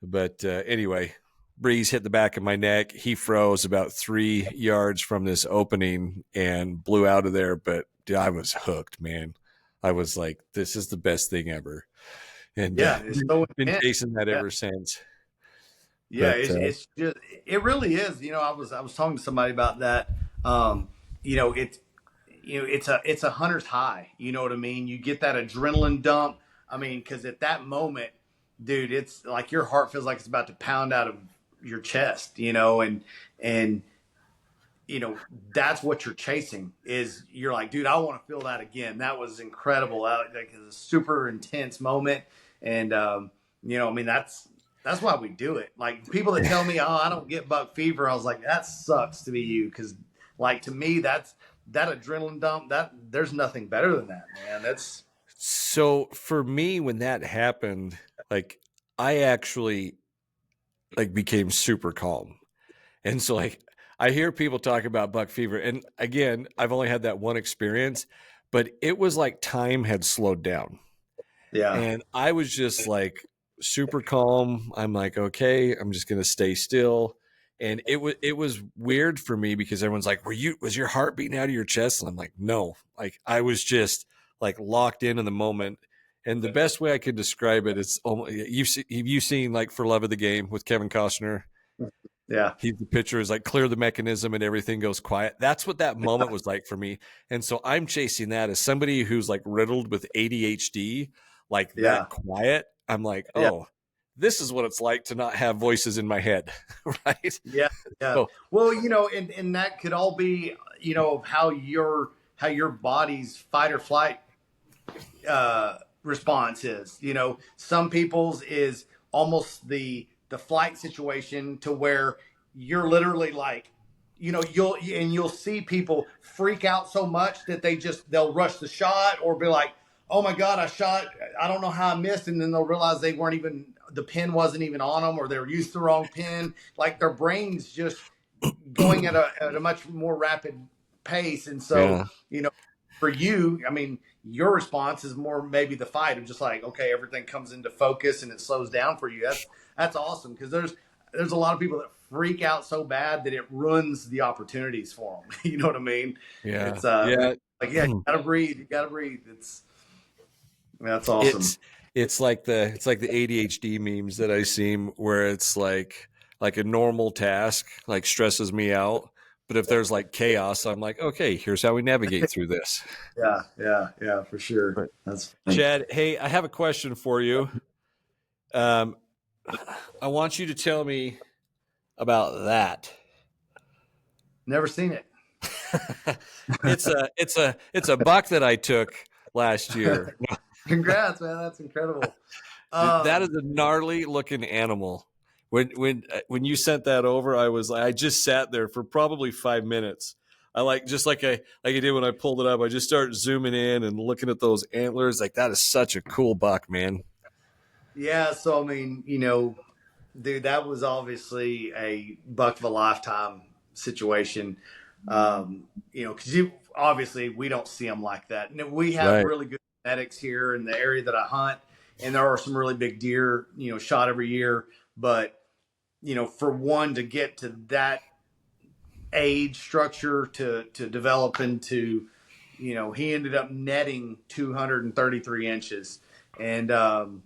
But anyway, breeze hit the back of my neck. He froze about 3 yards from this opening and blew out of there. But dude, I was hooked, man. I was like, this is the best thing ever. And it's so been intense. chasing that ever since. Yeah, But, it's just, it really is. I was talking to somebody about that. It's a hunter's high. You know what I mean? You get that adrenaline dump. I mean, because at that moment, dude, it's like your heart feels like it's about to pound out of your chest. And that's what you're chasing. Is you're like, dude, I want to feel that again. That was incredible. Like it's a super intense moment, and that's why we do it. Like people that tell me, oh, I don't get buck fever, I was like, that sucks to be you, because like to me, that's that adrenaline dump. That there's nothing better than that, man. That's so for me when that happened, like I actually like became super calm, and so like I hear people talk about buck fever, and again, I've only had that one experience, but it was like time had slowed down. yeah, and I was just like super calm. I'm like, okay, I'm just gonna stay still. And it was weird for me because everyone's like, was your heart beating out of your chest? And I'm like, no, like I was just like locked in the moment. And the best way I could describe it is you've seen like For Love of the Game with Kevin Costner. yeah, The pitcher is like, clear the mechanism and everything goes quiet. That's what that moment was like for me. And so I'm chasing that as somebody who's like riddled with ADHD, like that quiet. I'm like, oh, this is what it's like to not have voices in my head. Right. Yeah. So, well, and that could all be, how your body's fight or flight response is. Some people's is almost the flight situation, to where you're literally like, you'll see people freak out so much that they'll rush the shot, or be like, oh my God, I don't know how I missed. And then they'll realize the pin wasn't even on them, or they used the wrong pin. Like their brain's just going at a much more rapid pace. And so, for you, I mean, your response is more maybe the fight of just like, okay, everything comes into focus and it slows down for you. That's awesome. Because there's a lot of people that freak out so bad that it ruins the opportunities for them. You know what I mean? Yeah. It's you gotta breathe. That's awesome. It's like the ADHD memes that I see where it's like, like a normal task, like stresses me out. But if there's like chaos, I'm like, okay, here's how we navigate through this. Yeah, for sure. But That's funny. Chad, hey, I have a question for you. Um, I want you to tell me about that. Never seen it. It's a buck that I took last year. Congrats, man. That's incredible. That is a gnarly looking animal. When you sent that over, I just sat there for probably 5 minutes. I like I did when I pulled it up. I just started zooming in and looking at those antlers. Like that is such a cool buck, man. Yeah, so I mean, dude, that was obviously a buck of a lifetime situation. Because obviously we don't see them like that. And we have Right. really good genetics here in the area that I hunt, and there are some really big deer, shot every year. But for one to get to that age structure to develop into, he ended up netting 233 inches, and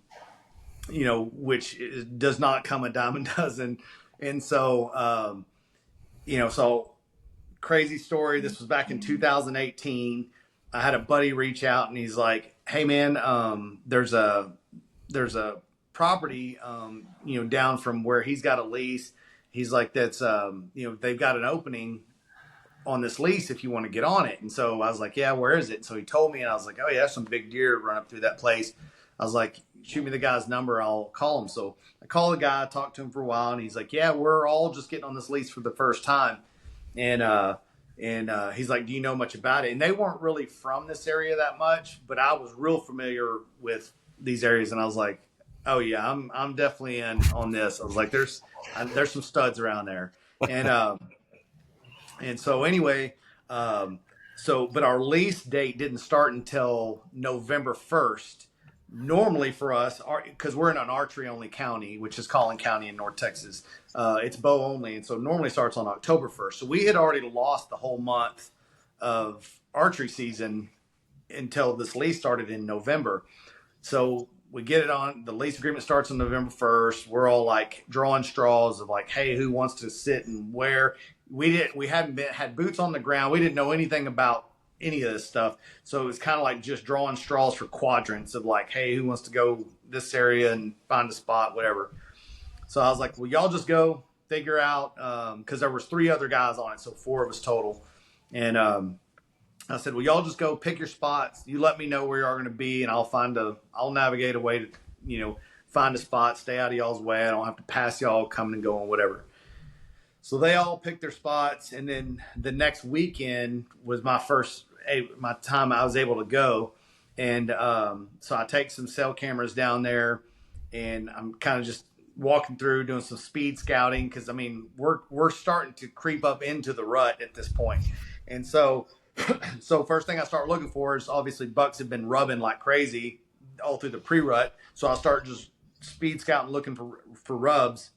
which does not come a dime a dozen. And so, so crazy story. This was back in 2018. I had a buddy reach out and he's like, "Hey man, there's a property, down from where he's got a lease. He's like, that's, they've got an opening on this lease if you want to get on it." And so I was like, "Yeah, where is it?" So he told me, and I was like, "Oh yeah, some big deer run up through that place." I was like, "Shoot me the guy's number, I'll call him." So I called the guy, talked to him for a while, and he's like, "Yeah, we're all just getting on this lease for the first time." And he's like, "Do you know much about it?" And they weren't really from this area that much, but I was real familiar with these areas, and I was like, "Oh yeah, I'm definitely in on this." I was like, "There's some studs around there," and so anyway, but our lease date didn't start until November 1st. Normally for us, because we're in an archery only county, which is Collin County in North Texas, it's bow only, and so normally starts on October 1st. So we had already lost the whole month of archery season until this lease started in November. So we get it on, the lease agreement starts on November 1st. We're all like drawing straws of like, hey, who wants to sit and where? We hadn't had boots on the ground. We didn't know anything about any of this stuff. So it was kind of like just drawing straws for quadrants of like, hey, who wants to go this area and find a spot, whatever. So I was like, well, y'all just go figure out, because there was 3 other guys on it, so 4 of us total. And I said, well, y'all just go pick your spots. You let me know where you are going to be, and I'll navigate a way to, find a spot, stay out of y'all's way. I don't have to pass y'all coming and going, whatever. So they all picked their spots, and then the next weekend was my time I was able to go. And so I take some cell cameras down there, and I'm kind of just walking through doing some speed scouting, because I mean we're starting to creep up into the rut at this point. And so first thing I start looking for is obviously bucks have been rubbing like crazy all through the pre-rut. So I start just speed scouting, looking for rubs,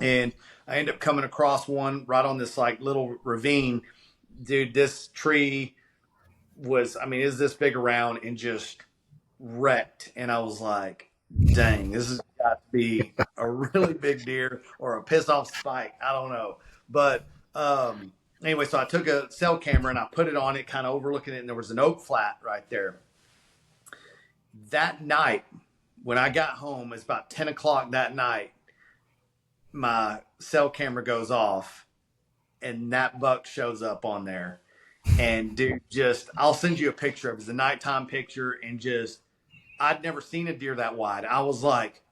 and I end up coming across one right on this like little ravine. Dude, this tree is this big around and just wrecked. And I was like, dang, this has got to be a really big deer or a piss off spike. I don't know. But anyway, so I took a cell camera and I put it on it, kind of overlooking it, and there was an oak flat right there. That night, when I got home, it's about 10 o'clock that night, my cell camera goes off and that buck shows up on there. And dude, I'll send you a picture of it. It's a nighttime picture, and I'd never seen a deer that wide. I was like,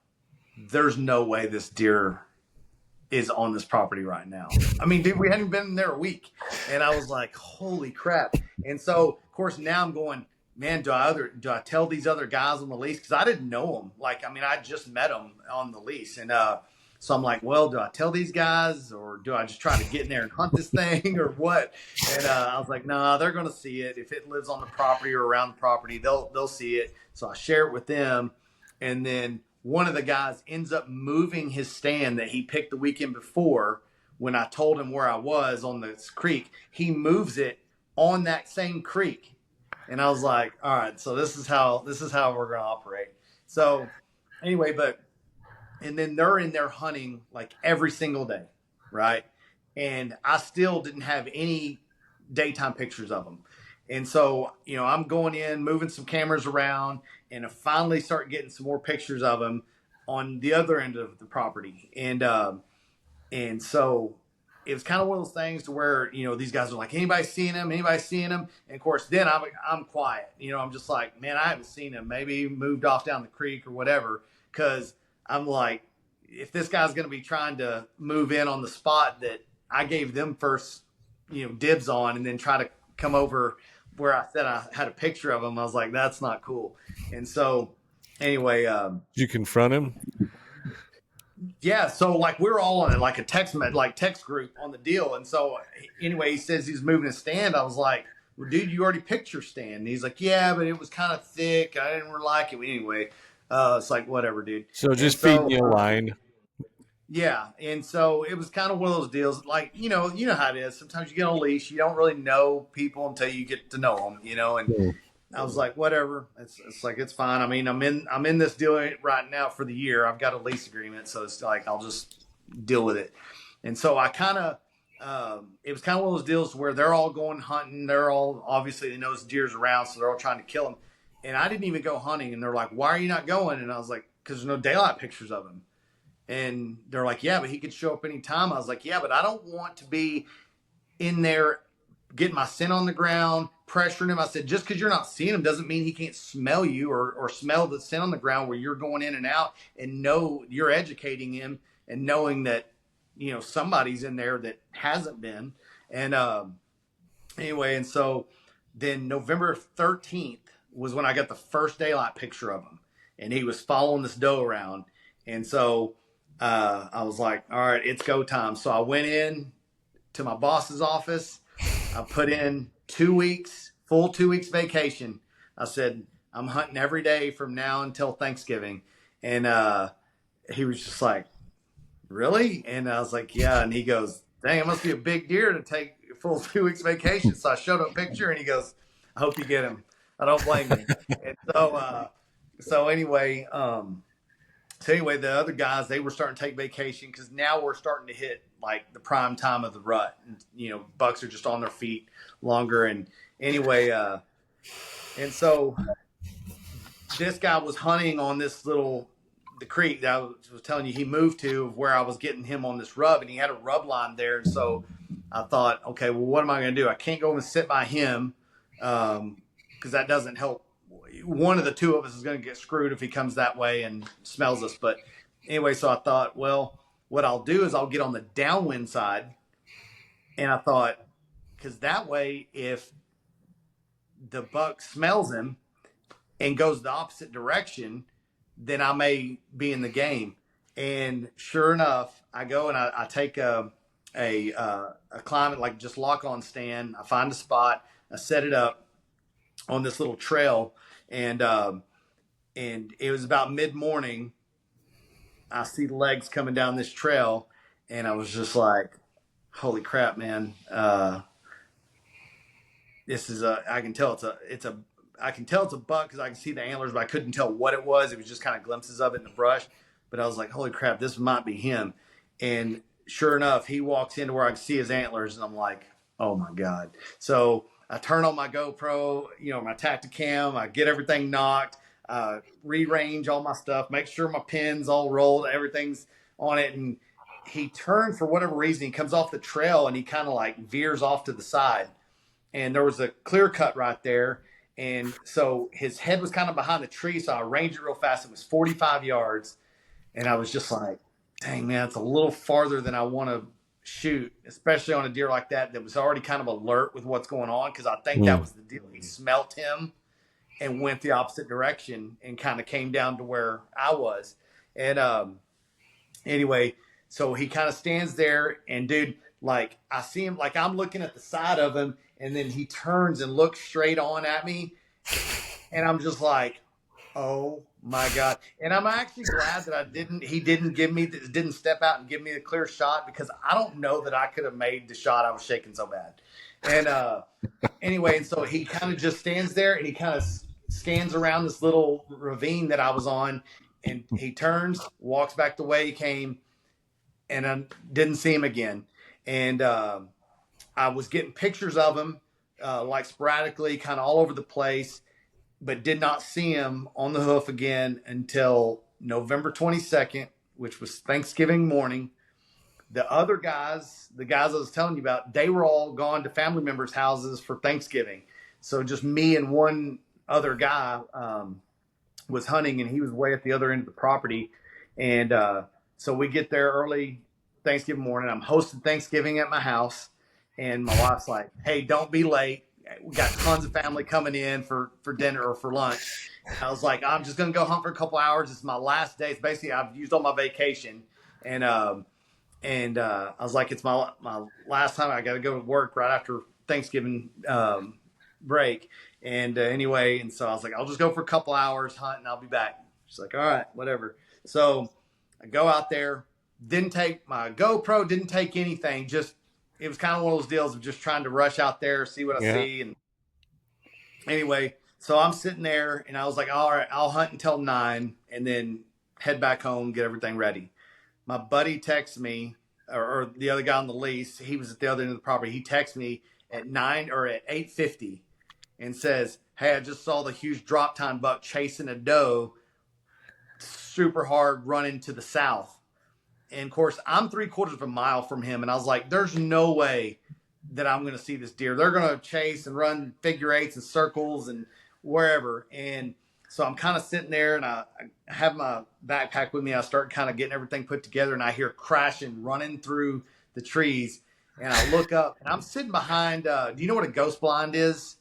there's no way this deer is on this property right now. I mean, dude, we hadn't been there a week, and I was like, holy crap. And so of course now I'm going, man, do I tell these other guys on the lease? Because I didn't know them. Like, I mean, I just met them on the lease. And so I'm like, well, do I tell these guys, or do I just try to get in there and hunt this thing, or what? And I was like, nah, they're going to see it. If it lives on the property or around the property, they'll see it. So I share it with them. And then one of the guys ends up moving his stand that he picked the weekend before. When I told him where I was on this creek, he moves it on that same creek. And I was like, all right, so this is how we're going to operate. So anyway, but and then they're in there hunting like every single day, right? And I still didn't have any daytime pictures of them. And so, I'm going in, moving some cameras around, and I finally start getting some more pictures of them on the other end of the property. And so it was kind of one of those things to where, these guys are like, anybody seeing him? Anybody seeing him? And of course, then I'm quiet. I'm just like, man, I haven't seen him. Maybe he moved off down the creek or whatever. Cause I'm like, if this guy's going to be trying to move in on the spot that I gave them first, dibs on, and then try to come over where I said I had a picture of him, I was like, that's not cool. And so anyway, did you confront him? Yeah, so like we're all on like a text group on the deal, and so anyway, he says he's moving his stand. I was like, well, dude, you already picked your stand. And he's like, yeah, but it was kind of thick. I didn't really like it. Anyway, it's like whatever, dude. So just feeding you a line. Yeah, and so it was kind of one of those deals. Like you know how it is. Sometimes you get on a leash, you don't really know people until you get to know them. And I was like, whatever. It's like, it's fine. I mean, I'm in this deal right now for the year. I've got a lease agreement, so it's like I'll just deal with it. And so I kind of, it was kind of one of those deals where they're all going hunting. They're all obviously they know this deer's around, so they're all trying to kill him. And I didn't even go hunting. And they're like, "Why are you not going?" And I was like, "Because there's no daylight pictures of him." And they're like, "Yeah, but he could show up anytime." I was like, "Yeah, but I don't want to be in there getting my scent on the ground, pressuring him." I said, just because you're not seeing him doesn't mean he can't smell you or smell the scent on the ground where you're going in and out, and know you're educating him and knowing that, somebody's in there that hasn't been. And anyway, and so then November 13th was when I got the first daylight picture of him, and he was following this doe around. And so I was like, all right, it's go time. So I went in to my boss's office. I put in 2 weeks, full 2 weeks vacation. I said, I'm hunting every day from now until Thanksgiving. And he was just like, really? And I was like, yeah. And he goes, dang, it must be a big deer to take a full 2 weeks vacation. So I showed him a picture, and he goes, I hope you get him. I don't blame you. And so anyway, the other guys, they were starting to take vacation because now we're starting to hit like the prime time of the rut. And, bucks are just on their feet longer. And anyway, and so this guy was hunting on this the creek that I was telling you he moved to, where I was getting him on this rub, and he had a rub line there. And so I thought, okay, well, what am I going to do? I can't go and sit by him because that doesn't help. One of the two of us is going to get screwed if he comes that way and smells us. But anyway, so I thought, well, what I'll do is I'll get on the downwind side. And I thought, because that way, if the buck smells him and goes the opposite direction, then I may be in the game. And sure enough, I go and I take a climate, like just lock on stand. I find a spot, I set it up on this little trail. And it was about mid-morning. I see the legs coming down this trail, and I was just like, holy crap, man. This is I can tell it's a buck because I can see the antlers, but I couldn't tell what it was. It was just kind of glimpses of it in the brush. But I was like, holy crap, this might be him. And sure enough, he walks into where I can see his antlers, and I'm like, oh my God. So I turn on my GoPro, my Tacticam, I get everything knocked, rearrange all my stuff, make sure my pins all rolled, everything's on it. And he turned for whatever reason. He comes off the trail and he kind of like veers off to the side. And there was a clear cut right there. And so his head was kind of behind the tree. So I arranged it real fast. It was 45 yards. And I was just like, dang, man, it's a little farther than I want to shoot, especially on a deer like that was already kind of alert with what's going on, because I think that was the deal. He smelt him and went the opposite direction and kind of came down to where I was. And anyway, so he kind of stands there, and dude, like I see him, like I'm looking at the side of him, and then he turns and looks straight on at me, and I'm just like, oh my God. And I'm actually glad that he didn't step out and give me the clear shot, because I don't know that I could have made the shot. I was shaking so bad. And anyway, and so he kind of just stands there, and he kind of scans around this little ravine that I was on. And he turns, walks back the way he came, and I didn't see him again. And I was getting pictures of him, like sporadically, kind of all over the place, but did not see him on the hoof again until November 22nd, which was Thanksgiving morning. The other guys, the guys I was telling you about, they were all gone to family members' houses for Thanksgiving. So just me and one other guy was hunting, and he was way at the other end of the property. And so we get there early Thanksgiving morning. I'm hosting Thanksgiving at my house, and my wife's like, "Hey, don't be late. We got tons of family coming in for dinner or for lunch." I was like, "I'm just gonna go hunt for a couple hours. It's my last day. It's basically I've used all my vacation." And I was like, "It's my last time. I got to go to work right after Thanksgiving break." And anyway, and so I was like, "I'll just go for a couple hours, hunt, and I'll be back." She's like, "All right, whatever." So I go out there. Didn't take my GoPro. Didn't take anything. Just it was kind of one of those deals of just trying to rush out there, see what I see. And anyway, so I'm sitting there, and I was like, "All right, I'll hunt until 9, and then head back home, get everything ready." My buddy texts me, or the other guy on the lease, he was at the other end of the property. He texts me at 9 or at 8:50 and says, "Hey, I just saw the huge drop time buck chasing a doe super hard running to the south." And of course, I'm 3/4 of a mile from him. And I was like, there's no way that I'm going to see this deer. They're going to chase and run figure eights and circles and wherever. And so I'm kind of sitting there, and I have my backpack with me. I start kind of getting everything put together, and I hear crashing, running through the trees. And I look up, and I'm sitting behind, do you know what a ghost blind is?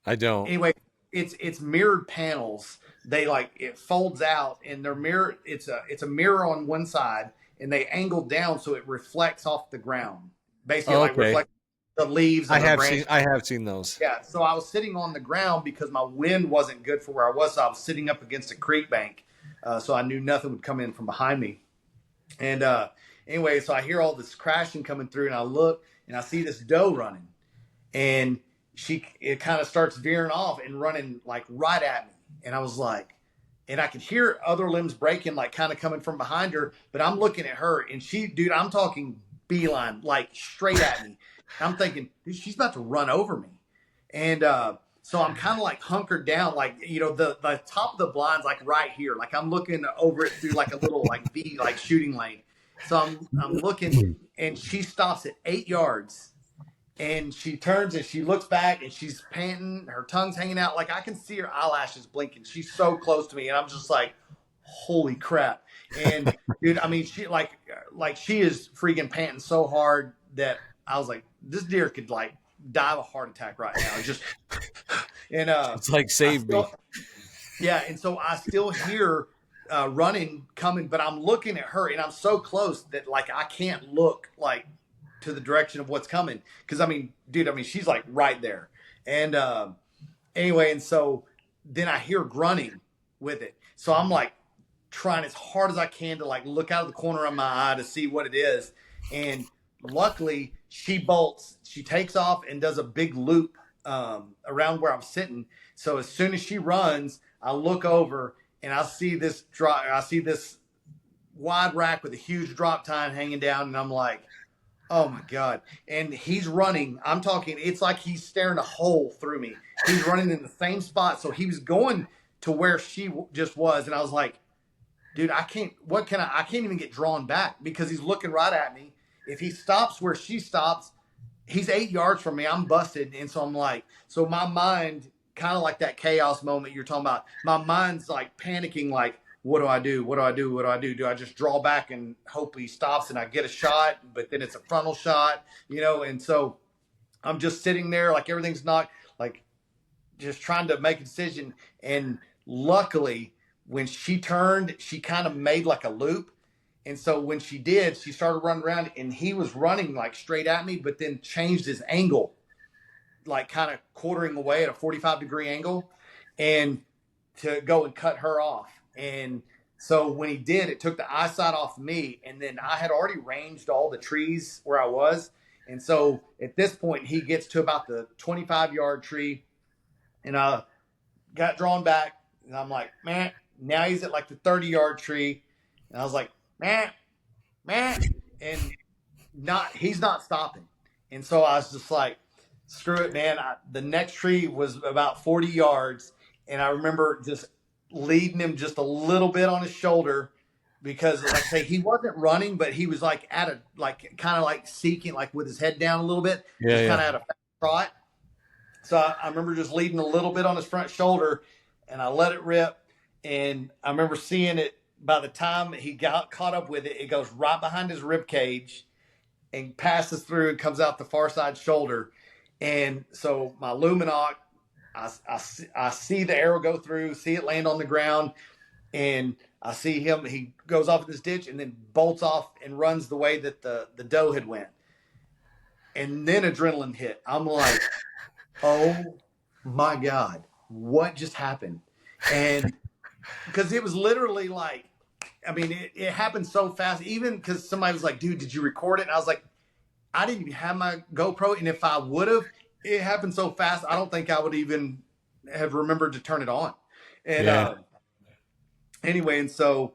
I don't. Anyway, it's mirrored panels. They it folds out, and they're mirror. It's a mirror on one side, and they angle down so it reflects off the ground. Basically, reflect the leaves. And I have seen those. Yeah. So I was sitting on the ground because my wind wasn't good for where I was. So I was sitting up against a creek bank, so I knew nothing would come in from behind me. And anyway, so I hear all this crashing coming through, and I look, and I see this doe running, and it kind of starts veering off and running like right at me. And I was like, and I could hear other limbs breaking, like kind of coming from behind her, but I'm looking at her, and dude, I'm talking beeline, like straight at me. I'm thinking, dude, she's about to run over me. And so I'm kind of like hunkered down, like, the top of the blind's like right here. Like I'm looking over it through like a little like V, like shooting lane. So I'm looking, and she stops at 8 yards. And she turns and she looks back, and she's panting, her tongue's hanging out. Like I can see her eyelashes blinking. She's so close to me, and I'm just like, holy crap. And dude, I mean, she like she is freaking panting so hard that I was like, this deer could like die of a heart attack right now. Just and it's like save me. Yeah, and so I still hear running coming, but I'm looking at her, and I'm so close that like I can't look like to the direction of what's coming, because I mean, dude, she's like right there. And anyway, and so then I hear grunting with it, so I'm like trying as hard as I can to like look out of the corner of my eye to see what it is. And luckily she bolts, she takes off and does a big loop around where I'm sitting. So as soon as she runs, I look over, and I see this wide rack with a huge drop tine hanging down, and I'm like, oh my God. And he's running. I'm talking, it's like he's staring a hole through me. He's running in the same spot. So he was going to where she just was. And I was like, dude, I can't even get drawn back because he's looking right at me. If he stops where she stops, he's 8 yards from me. I'm busted. And so I'm like, so my mind, kind of like that chaos moment you're talking about, my mind's like panicking, like, what do I do? What do I do? What do I do? Do I just draw back and hope he stops and I get a shot, but then it's a frontal shot, And so I'm just sitting there like everything's not like just trying to make a decision. And luckily when she turned, she kind of made like a loop. And so when she did, she started running around, and he was running like straight at me, but then changed his angle, like kind of quartering away at a 45-degree angle, and to go and cut her off. And so when he did, it took the eyesight off me, and then I had already ranged all the trees where I was. And so at this point, he gets to about the 25-yard tree, and I got drawn back, and I'm like, man, now he's at like the 30-yard tree. And I was like, man, and he's not stopping. And so I was just like, screw it, man. The next tree was about 40 yards. And I remember just leading him just a little bit on his shoulder because, like I say, he wasn't running, but he was like kind of like seeking, like with his head down a little bit, just kind of at a trot. So I remember just leading a little bit on his front shoulder, and I let it rip. And I remember seeing it. By the time he got caught up with it, it goes right behind his rib cage and passes through and comes out the far side shoulder. And so my Luminoc, I see the arrow go through, see it land on the ground, and I see him. He goes off in this ditch and then bolts off and runs the way that the doe had went. And then adrenaline hit. I'm like, oh my God, what just happened? And because it was literally like, I mean, it happened so fast, even because somebody was like, dude, did you record it? And I was like, I didn't even have my GoPro. And if I would have, it happened so fast, I don't think I would even have remembered to turn it on. And anyway, and so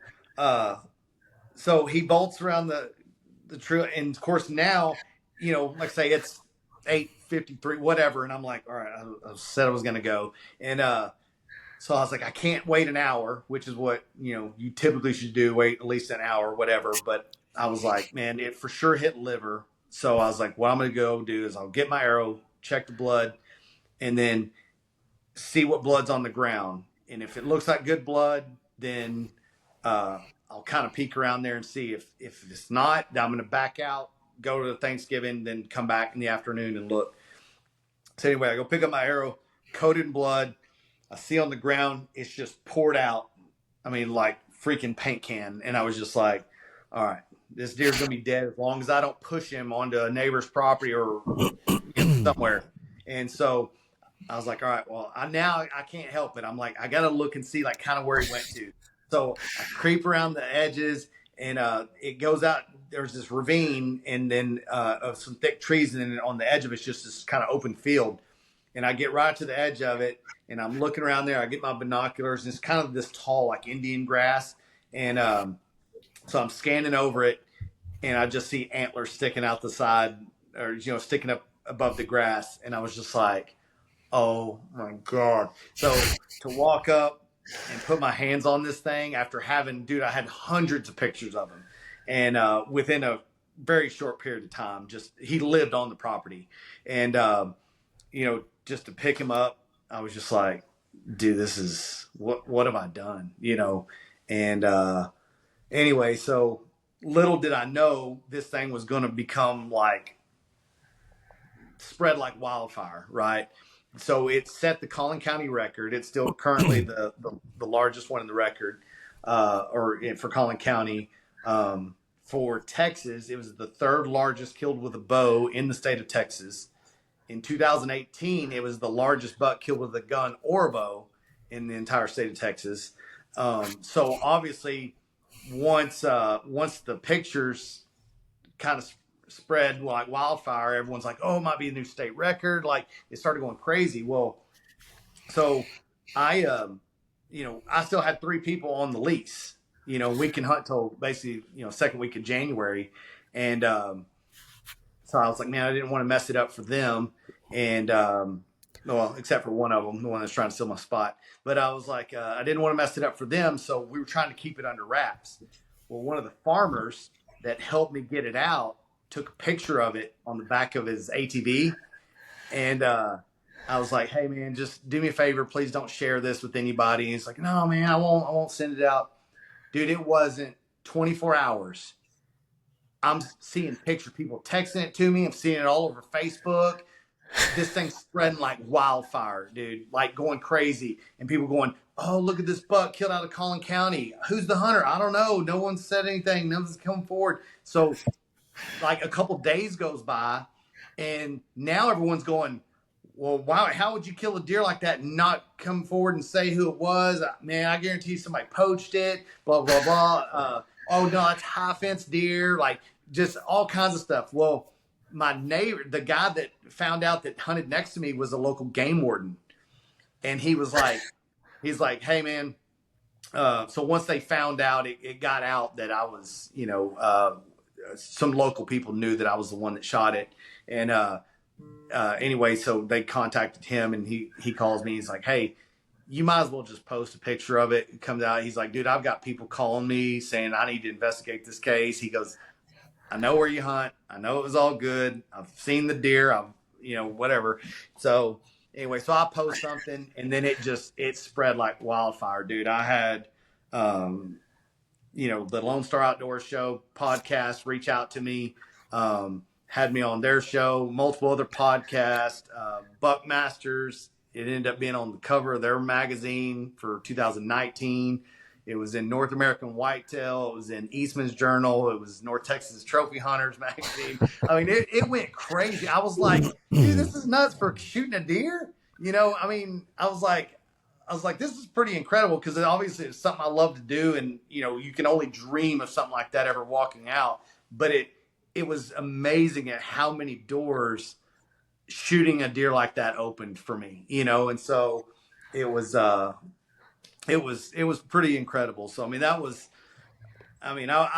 he bolts around the trail. And of course now, you know, like I say, it's 8:53, whatever. And I'm like, all right, I said I was going to go. And so I was like, I can't wait an hour, which is what, you know, you typically should do, wait at least an hour, whatever. But I was like, man, it for sure hit liver. So I was like, what I'm going to go do is I'll get my arrow, check the blood, and then see what blood's on the ground. And if it looks like good blood, then I'll kind of peek around there and see. If it's not, then I'm going to back out, go to the Thanksgiving, then come back in the afternoon and look. So anyway, I go pick up my arrow, coated in blood. I see on the ground, it's just poured out. I mean, like freaking paint can. And I was just like, all right, this deer's going to be dead as long as I don't push him onto a neighbor's property or somewhere. And so I was like, all right, well, I can't help it. I'm like, I got to look and see like kind of where he went to. So I creep around the edges and it goes out. There's this ravine and then of some thick trees. And then on the edge of it's just this kind of open field. And I get right to the edge of it. And I'm looking around there. I get my binoculars. And it's kind of this tall, like Indian grass. And so I'm scanning over it. And I just see antlers sticking out the side or, you know, sticking up above the grass. And I was just like, oh, my God. So to walk up and put my hands on this thing after having, dude, I had hundreds of pictures of him. And within a very short period of time, just he lived on the property. And, you know, just to pick him up, I was just like, dude, this is what have I done? You know? And anyway, so little did I know this thing was going to become like spread like wildfire, right? So it set the Collin County record. It's still currently the largest one in the record, for Collin County. For Texas, it was the third largest killed with a bow in the state of Texas. In 2018, it was the largest buck killed with a gun or a bow in the entire state of Texas. So obviously, once the pictures kind of spread like wildfire, everyone's like, oh, it might be a new state record. Like it started going crazy. Well, so I still had 3 people on the lease. You know, we can hunt till basically, you know, second week of January. And so I was like, man, I didn't want to mess it up for them. And well, except for one of them, the one that's trying to steal my spot. But I was like, I didn't want to mess it up for them. So we were trying to keep it under wraps. Well, one of the farmers that helped me get it out took a picture of it on the back of his ATV. And I was like, hey, man, just do me a favor. Please don't share this with anybody. And he's like, no, man, I won't send it out. Dude, it wasn't 24 hours. I'm seeing pictures, people texting it to me. I'm seeing it all over Facebook. This thing's spreading like wildfire, dude, like going crazy. And people going, oh, look at this buck killed out of Collin County. Who's the hunter? I don't know. No one said anything. No one's come forward. So like a couple days goes by and now everyone's going, well, wow, how would you kill a deer like that and not come forward and say who it was? Man, I guarantee somebody poached it, blah, blah, blah. Oh, no, that's high fence deer, like just all kinds of stuff. Well, my neighbor, the guy that found out that hunted next to me was a local game warden. And he was like, he's like, hey, man, so once they found out, it got out that I was, some local people knew that I was the one that shot it. And anyway, so they contacted him, and he calls me. He's like, "Hey, you might as well just post a picture of it." It comes out. He's like, "Dude, I've got people calling me saying I need to investigate this case." He goes, "I know where you hunt. I know it was all good. I've seen the deer. Whatever." So anyway, so I post something, and then it spread like wildfire, dude. I had, the Lone Star Outdoor Show podcast reach out to me, had me on their show, multiple other podcasts, Buckmasters. It ended up being on the cover of their magazine for 2019. It was in North American Whitetail. It was in Eastman's Journal. It was North Texas Trophy Hunters magazine. I mean, it went crazy. I was like, dude, this is nuts for shooting a deer. I was like, this is pretty incredible, because obviously it's something I love to do. And, you can only dream of something like that ever walking out. But it was amazing at how many doors shooting a deer like that opened for me, and so it was pretty incredible. So, I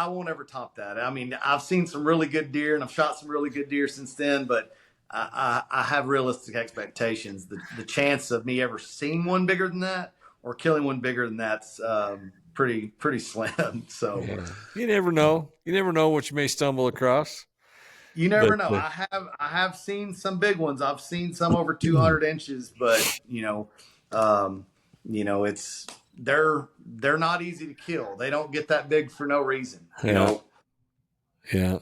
won't ever top that. I've seen some really good deer, and I've shot some really good deer since then, but I have realistic expectations. The chance of me ever seeing one bigger than that or killing one bigger than that's pretty slim. So you never know. You never know what you may stumble across. You never know. I have seen some big ones. I've seen some over 200 inches, but it's they're not easy to kill. They don't get that big for no reason. You know. Yeah.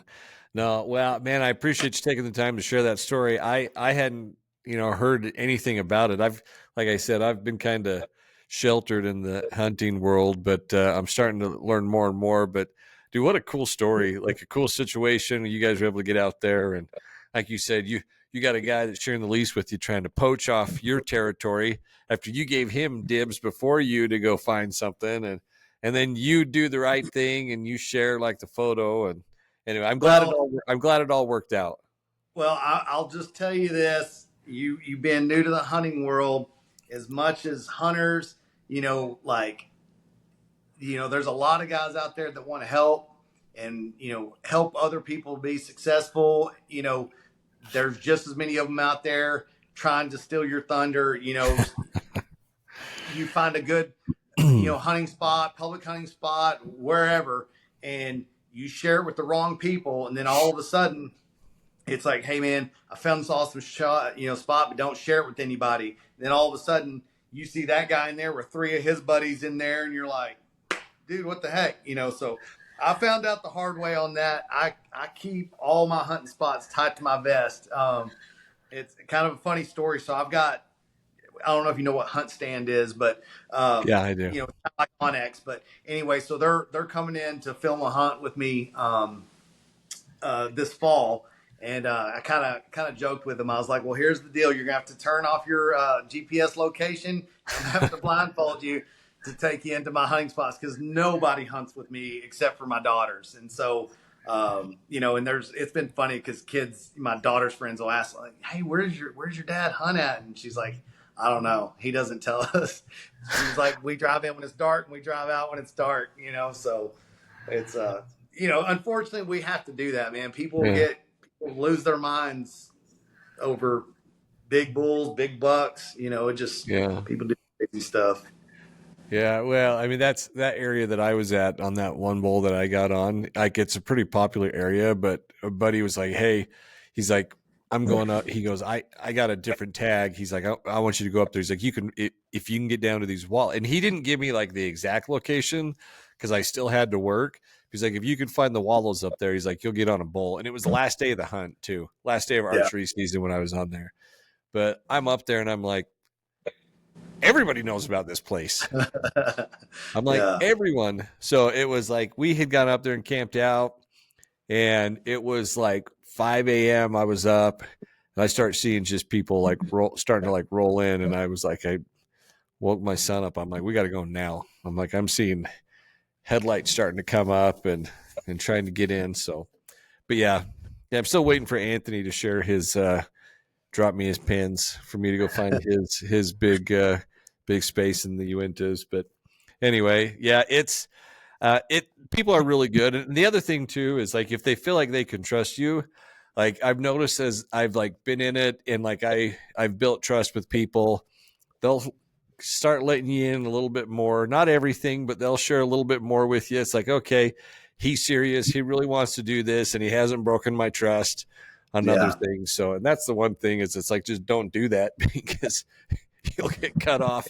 No. Well, man, I appreciate you taking the time to share that story. I hadn't heard anything about it. Like I said, I've been kind of sheltered in the hunting world, but I'm starting to learn more and more. But dude, what a cool story, like a cool situation. You guys were able to get out there. And like you said, you got a guy that's sharing the lease with you, trying to poach off your territory after you gave him dibs before you to go find something. And then you do the right thing and you share like the photo. And anyway, I'm glad it all worked out. Well, I'll just tell you this, you've been new to the hunting world, as much as hunters, there's a lot of guys out there that want to help and, help other people be successful. There's just as many of them out there trying to steal your thunder. You find a good, hunting spot, public hunting spot, wherever, and you share it with the wrong people. And then all of a sudden it's like, hey man, I found this awesome spot, but don't share it with anybody. And then all of a sudden you see that guy in there with 3 of his buddies in there, and you're like, dude, what the heck? So I found out the hard way on that. I keep all my hunting spots tied to my vest. It's kind of a funny story. So I don't know if you know what Hunt Stand is, but yeah, I do. Kind of like Onyx. But anyway, so they're coming in to film a hunt with me this fall. And I kind of joked with them. I was like, well, here's the deal. You're gonna have to turn off your GPS location. I'm gonna have to blindfold you to take you into my hunting spots, because nobody hunts with me except for my daughters. And so, and it's been funny because kids, my daughter's friends will ask like, hey, where's your dad hunt at? And she's like, I don't know. He doesn't tell us. She's like, we drive in when it's dark and we drive out when it's dark, so it's, unfortunately we have to do that, man. People lose their minds over big bulls, big bucks, people do crazy stuff. Yeah, well, that's that area that I was at on that one bull that I got on. Like, it's a pretty popular area, but a buddy was like, hey, he's like, I'm going up. He goes, I got a different tag. He's like, I want you to go up there. He's like, if you can get down to these walls. And he didn't give me like the exact location because I still had to work. He's like, if you can find the wallows up there, he's like, you'll get on a bull. And it was the last day of the hunt too. Last day of archery season when I was on there. But I'm up there and I'm like, everybody knows about this place. I'm like, everyone. So it was like, we had gone up there and camped out, and it was like 5 a.m. I was up, and I start seeing just people like starting to roll in. And I was like, I woke my son up. I'm like, we got to go now. I'm like, I'm seeing headlights starting to come up and trying to get in. So, but yeah, I'm still waiting for Anthony to share his, drop me his pins for me to go find his big space in the Uintas. But Anyway, yeah, it's people are really good. And the other thing too is like if they feel like they can trust you, like I've noticed as I've like been in it and like I've built trust with people, they'll start letting you in a little bit more. Not everything, but they'll share a little bit more with you. It's like, okay, he's serious. He really wants to do this and he hasn't broken my trust on other Yeah. things. So, and that's the one thing is it's like, just don't do that because you'll get cut off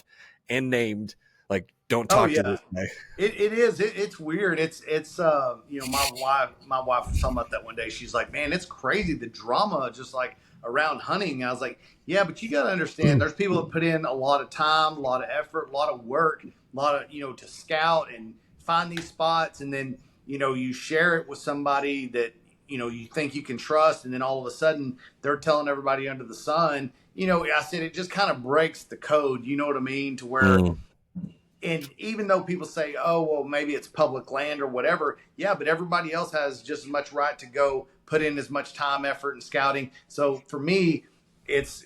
and named. Like, don't Oh talk to yeah. this guy. It is. It's weird. It's my wife was talking about that one day. She's like, man, it's crazy the drama just like around hunting. I was like, yeah, but you got to understand there's people that put in a lot of time, a lot of effort, a lot of work, a lot of, to scout and find these spots. And then, you share it with somebody that, you think you can trust. And then all of a sudden they're telling everybody under the sun, I said, it just kind of breaks the code. You know what I mean? To where, and even though people say, oh, well, maybe it's public land or whatever, yeah, but everybody else has just as much right to go put in as much time, effort, and scouting. So for me, it's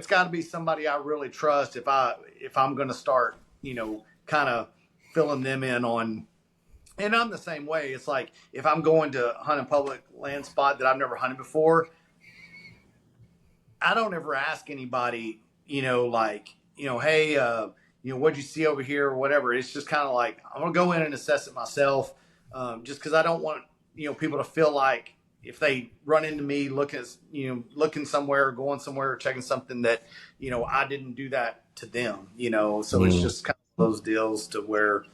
got to be somebody I really trust if I'm going to start, kind of filling them in on. And I'm the same way. It's like if I'm going to hunt a public land spot that I've never hunted before, I don't ever ask anybody, hey, what'd you see over here or whatever. It's just kind of like, I'm going to go in and assess it myself. Just cause I don't want, people to feel like if they run into me looking somewhere or going somewhere or checking something that, I didn't do that to them, so it's just kind of those deals to where,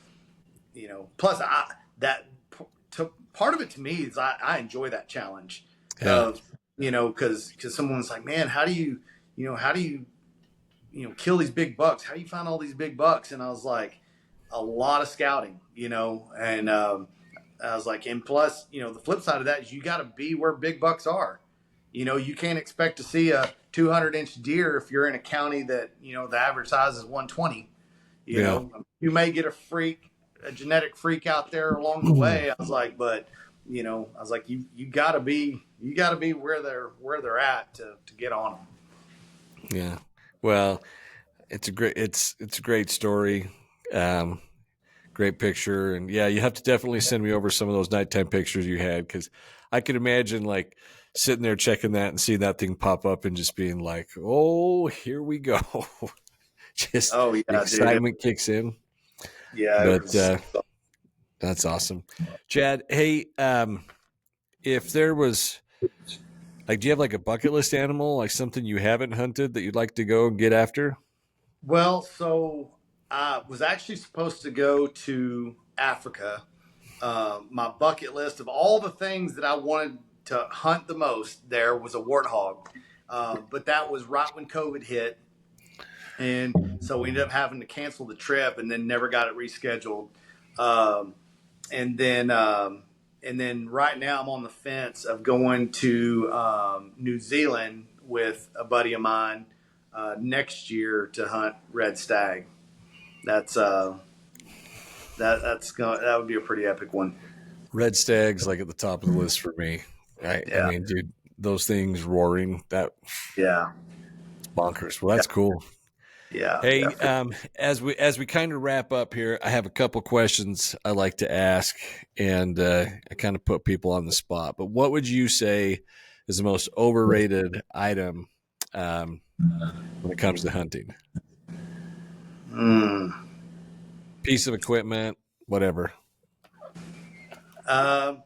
plus part of it to me is I enjoy that challenge of, cause someone's like, man, how do you kill these big bucks? How do you find all these big bucks? And I was like, a lot of scouting, and I was like, and plus, the flip side of that is you got to be where big bucks are. You can't expect to see a 200-inch deer if you're in a county that, the average size is 120. You may get a genetic freak out there along the way. I was like, but, you got to be where they're at to get on them. Yeah. Well, it's a great story. Great picture. And yeah, you have to definitely send me over some of those nighttime pictures you had. Cause I could imagine like sitting there checking that and seeing that thing pop up and just being like, oh, here we go. Just the excitement kicks in. Yeah. But, that's awesome. Chad, hey, if there was like, do you have like a bucket list animal, like something you haven't hunted that you'd like to go and get after? Well, so I was actually supposed to go to Africa. My bucket list of all the things that I wanted to hunt the most there was a warthog. But that was right when COVID hit. And so we ended up having to cancel the trip and then never got it rescheduled. And then right now I'm on the fence of going to New Zealand with a buddy of mine next year to hunt red stag. That would be a pretty epic one. Red stag's like at the top of the list for me. I mean, dude, those things roaring, that bonkers. Well, that's cool. Yeah. Hey, as we kind of wrap up here, I have a couple questions I like to ask, and I kind of put people on the spot. But what would you say is the most overrated item when it comes to hunting? Piece of equipment, whatever. I'll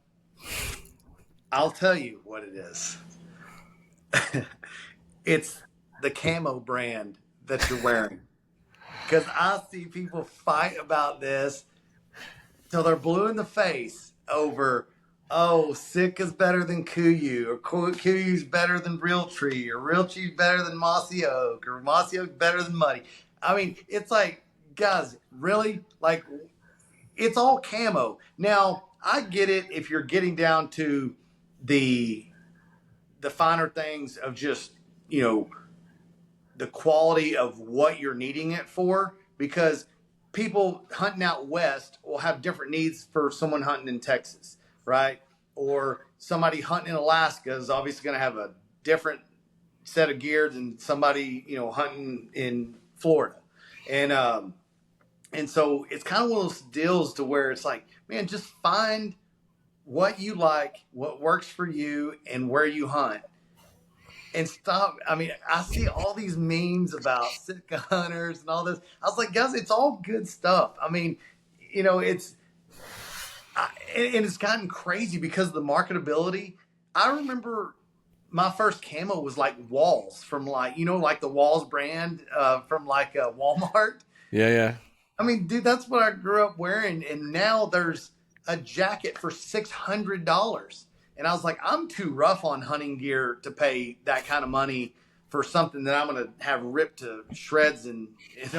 tell you what it is. It's the camo brand that you're wearing. Because I see people fight about this till they're blue in the face over, oh, Sick is better than Kuyu, or Kuyu's better than Realtree, or Realtree's better than Mossy Oak, or Mossy Oak better than Muddy. I mean, it's like, guys, really? Like, it's all camo. Now, I get it if you're getting down to the finer things of just, the quality of what you're needing it for, because people hunting out west will have different needs for someone hunting in Texas, right? Or somebody hunting in Alaska is obviously going to have a different set of gear than somebody, hunting in Florida. And And so it's kind of one of those deals to where it's like, man, just find what you like, what works for you, and where you hunt. And stop. I mean, I see all these memes about Sitka hunters and all this. I was like, guys, it's all good stuff. I mean, it's and it's gotten crazy because of the marketability. I remember my first camo was like Walls from like like the Walls brand from like Walmart. Yeah. I mean, dude, that's what I grew up wearing, and now there's a jacket for $600, and I was like, I'm too rough on hunting gear to pay that kind of money for something that I'm gonna have ripped to shreds and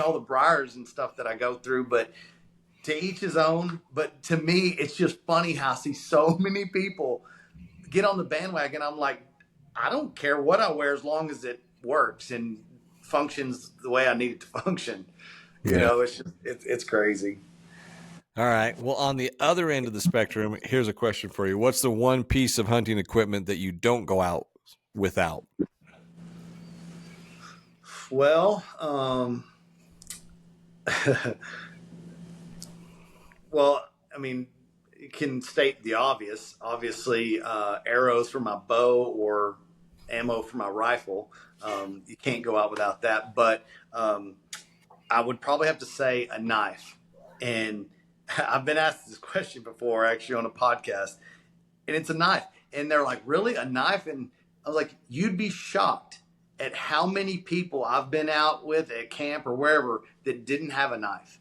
all the briars and stuff that I go through. But to each his own. But to me, it's just funny how I see so many people get on the bandwagon. I'm like, I don't care what I wear as long as it works and functions the way I need it to function. It's just it's crazy. All right. Well, on the other end of the spectrum, here's a question for you. What's the one piece of hunting equipment that you don't go out without? Well, well, I mean, you can state the obvious. Obviously, arrows for my bow or ammo for my rifle. You can't go out without that. But I would probably have to say a knife. And I've been asked this question before, actually, on a podcast, and it's a knife. And they're like, really? A knife? And I was like, you'd be shocked at how many people I've been out with at camp or wherever that didn't have a knife.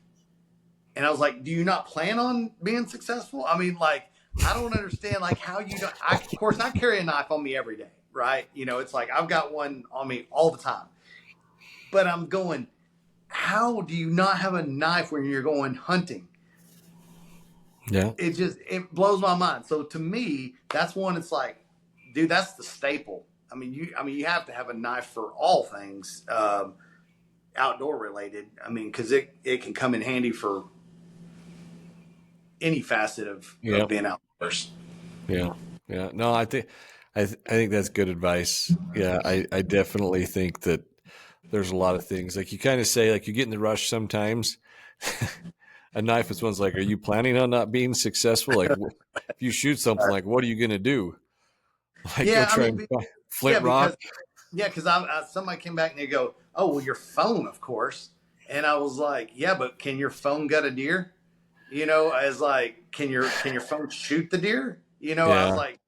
And I was like, do you not plan on being successful? I mean, like, I don't understand, like, how you don't. Of course, I carry a knife on me every day, right? It's like I've got one on me all the time. But I'm going, how do you not have a knife when you're going hunting? Yeah. It blows my mind. So to me, that's one. It's like, dude, that's the staple. I mean, you have to have a knife for all things outdoor related. I mean, because it can come in handy for any facet of being outdoors. Yeah. No, I think that's good advice. Yeah, I definitely think that there's a lot of things like you kind of say, like you get in the rush sometimes. A knife is one's like, are you planning on not being successful? Like, if you shoot something, like, what are you going to do? Like, Yeah, go try and flint rock? Because somebody came back and they go, oh, well, your phone, of course. And I was like, yeah, but can your phone gut a deer? As like, can your phone shoot the deer? I was like,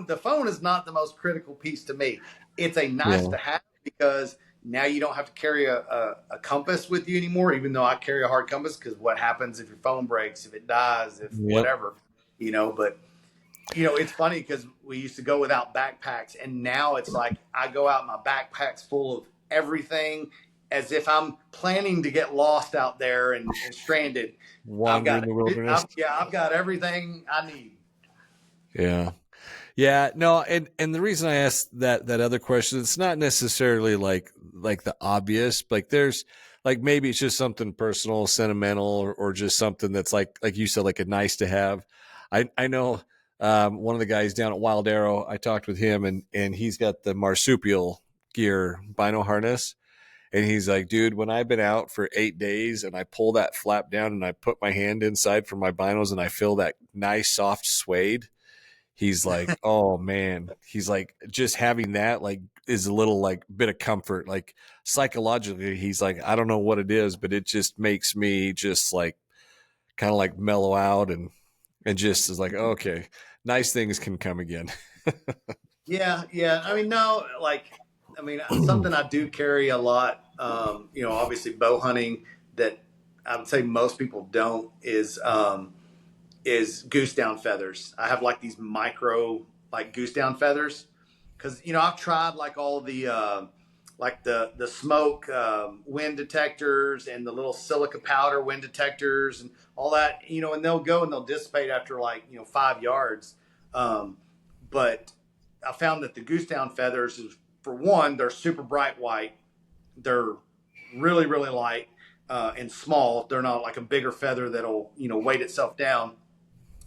the phone is not the most critical piece to me. It's a nice to have because now you don't have to carry a compass with you anymore, even though I carry a hard compass because what happens if your phone breaks, if it dies, if whatever, but it's funny because we used to go without backpacks and now it's like I go out, my backpack's full of everything as if I'm planning to get lost out there and stranded. Wandering the wilderness. I've got everything I need. Yeah, no, and the reason I asked that other question, it's not necessarily like the obvious, like there's like maybe it's just something personal, sentimental, or just something that's like you said, like a nice to have. I know one of the guys down at Wild Arrow, I talked with him and he's got the marsupial gear bino harness. And he's like, dude, when I've been out for 8 days and I pull that flap down and I put my hand inside for my binos and I feel that nice soft suede, he's like, oh man, he's like, just having that like is a little like bit of comfort. Like psychologically, he's like, I don't know what it is, but it just makes me just like kind of like mellow out and just is like, okay, nice things can come again. Yeah. I mean, no, something I do carry a lot, obviously bow hunting that I would say most people don't is goose down feathers. I have like these micro like goose down feathers because I've tried like all the like the smoke wind detectors and the little silica powder wind detectors and all that, and they'll go and they'll dissipate after like 5 yards. But I found that the goose down feathers is, for one, they're super bright white. They're really, really light and small. They're not like a bigger feather that'll, weight itself down.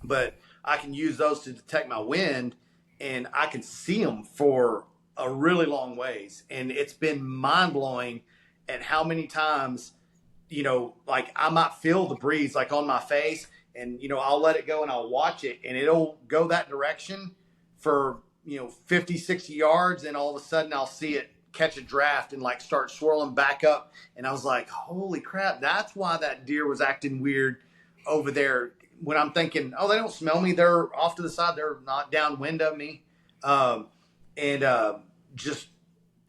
But I can use those to detect my wind and I can see them for a really long ways. And it's been mind blowing at how many times like I might feel the breeze like on my face, and I'll let it go and I'll watch it, and it'll go that direction for 50, 60 yards, and all of a sudden I'll see it catch a draft and like start swirling back up, and I was like, holy crap, that's why that deer was acting weird over there. When I'm thinking, oh, they don't smell me, they're off to the side, they're not downwind of me. And just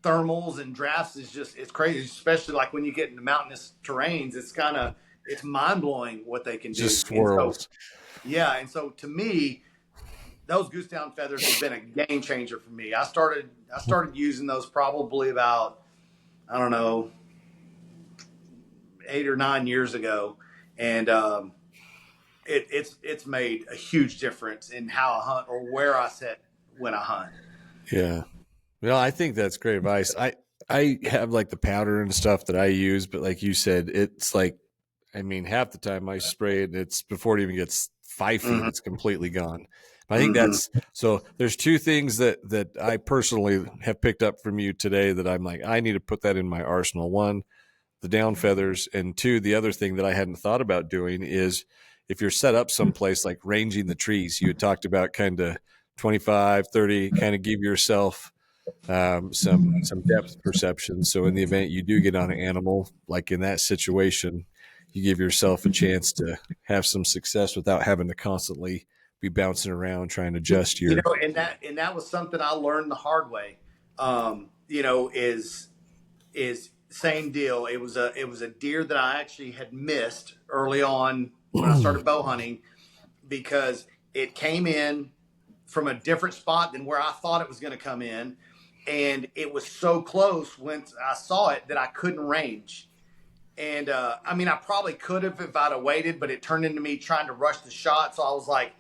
thermals and drafts it's crazy, especially like when you get into mountainous terrains. It's mind-blowing what they can do. Just swirls. And so to me, those goose down feathers have been a game changer for me. I started using those probably about, I don't know, 8 or 9 years ago, and it's made a huge difference in how I hunt or where I sit when I hunt. Yeah. Well, I think that's great advice. I have like the powder and stuff that I use, but like you said, it's like, I mean, half the time I spray it, it's before it even gets 5 feet, it's completely gone. But I think that's, so there's 2 things that I personally have picked up from you today that I'm like, I need to put that in my arsenal. 1, the down feathers, and 2, the other thing that I hadn't thought about doing is if you're set up someplace like ranging the trees. You had talked about kind of 25, 30, kind of give yourself some depth perception. So in the event you do get on an animal, like in that situation, you give yourself a chance to have some success without having to constantly be bouncing around trying to adjust your. And that was something I learned the hard way. Is same deal. It was a deer that I actually had missed early on when I started bow hunting, because it came in from a different spot than where I thought it was going to come in. And it was so close when I saw it that I couldn't range. And I mean, I probably could have if I'd have waited, but it turned into me trying to rush the shot. So I was like,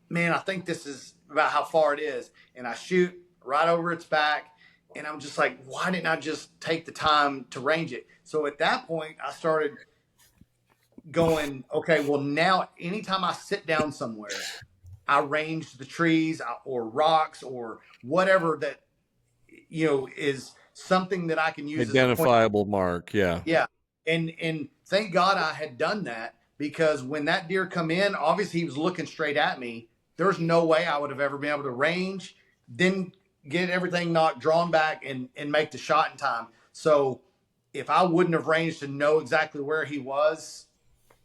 man, I think this is about how far it is. And I shoot right over its back. And I'm just like, why didn't I just take the time to range it? So at that point, I started going, okay, well, now anytime I sit down somewhere, I range the trees or rocks or whatever that, is something that I can use Identifiable mark. Yeah. Yeah. And thank God I had done that, because when that deer come in, obviously he was looking straight at me. There's no way I would have ever been able to range, then get everything drawn back and make the shot in time. So if I wouldn't have ranged to know exactly where he was,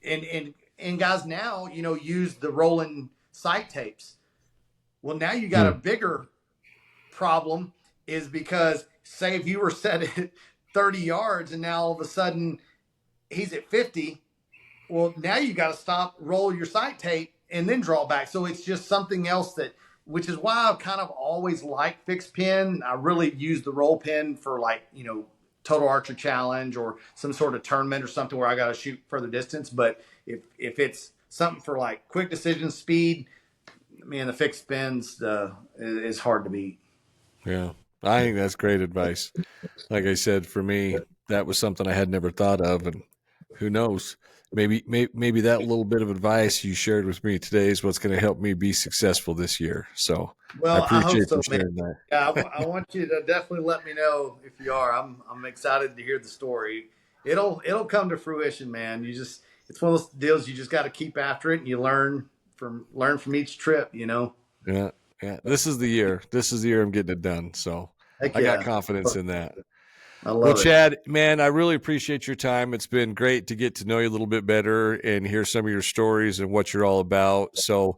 and guys now, use the rolling sight tapes. Well, now you got a bigger problem, is because say if you were set at 30 yards and now all of a sudden he's at 50, well, now you got to stop, roll your sight tape, and then draw back. So it's just something else which is why I've kind of always liked fixed pin. I really use the roll pin for Total Archer Challenge or some sort of tournament or something where I got to shoot further distance. But if it's something for like quick decision speed, man, the fixed pins is hard to beat. Yeah. I think that's great advice. Like I said, for me, that was something I had never thought of, and who knows, maybe that little bit of advice you shared with me today is what's going to help me be successul this year. So well, I appreciate you sharing that. Yeah, I want you to definitely let me know if you are. I'm excited to hear the story. It'll come to fruition, man. It's one of those deals you just got to keep after it, and you learn from each trip. Yeah. Yeah, this is the year. This is the year I'm getting it done. So I got confidence in that. I love it. Chad, man, I really appreciate your time. It's been great to get to know you a little bit better and hear some of your stories and what you're all about. So,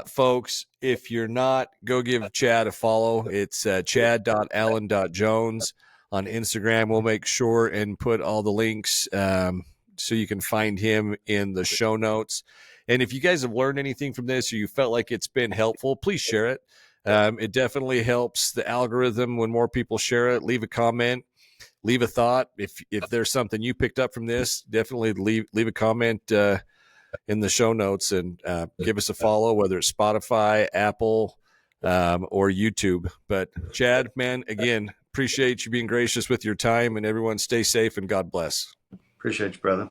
folks, if you're not, go give Chad a follow. It's chad.allen.jones on Instagram. We'll make sure and put all the links so you can find him in the show notes. And if you guys have learned anything from this or you felt like it's been helpful, please share it. It definitely helps the algorithm when more people share it. Leave a comment, leave a thought. If there's something you picked up from this, definitely leave a comment in the show notes, and give us a follow, whether it's Spotify, Apple, or YouTube. But Chad, man, again, appreciate you being gracious with your time, and everyone stay safe and God bless. Appreciate you, brother.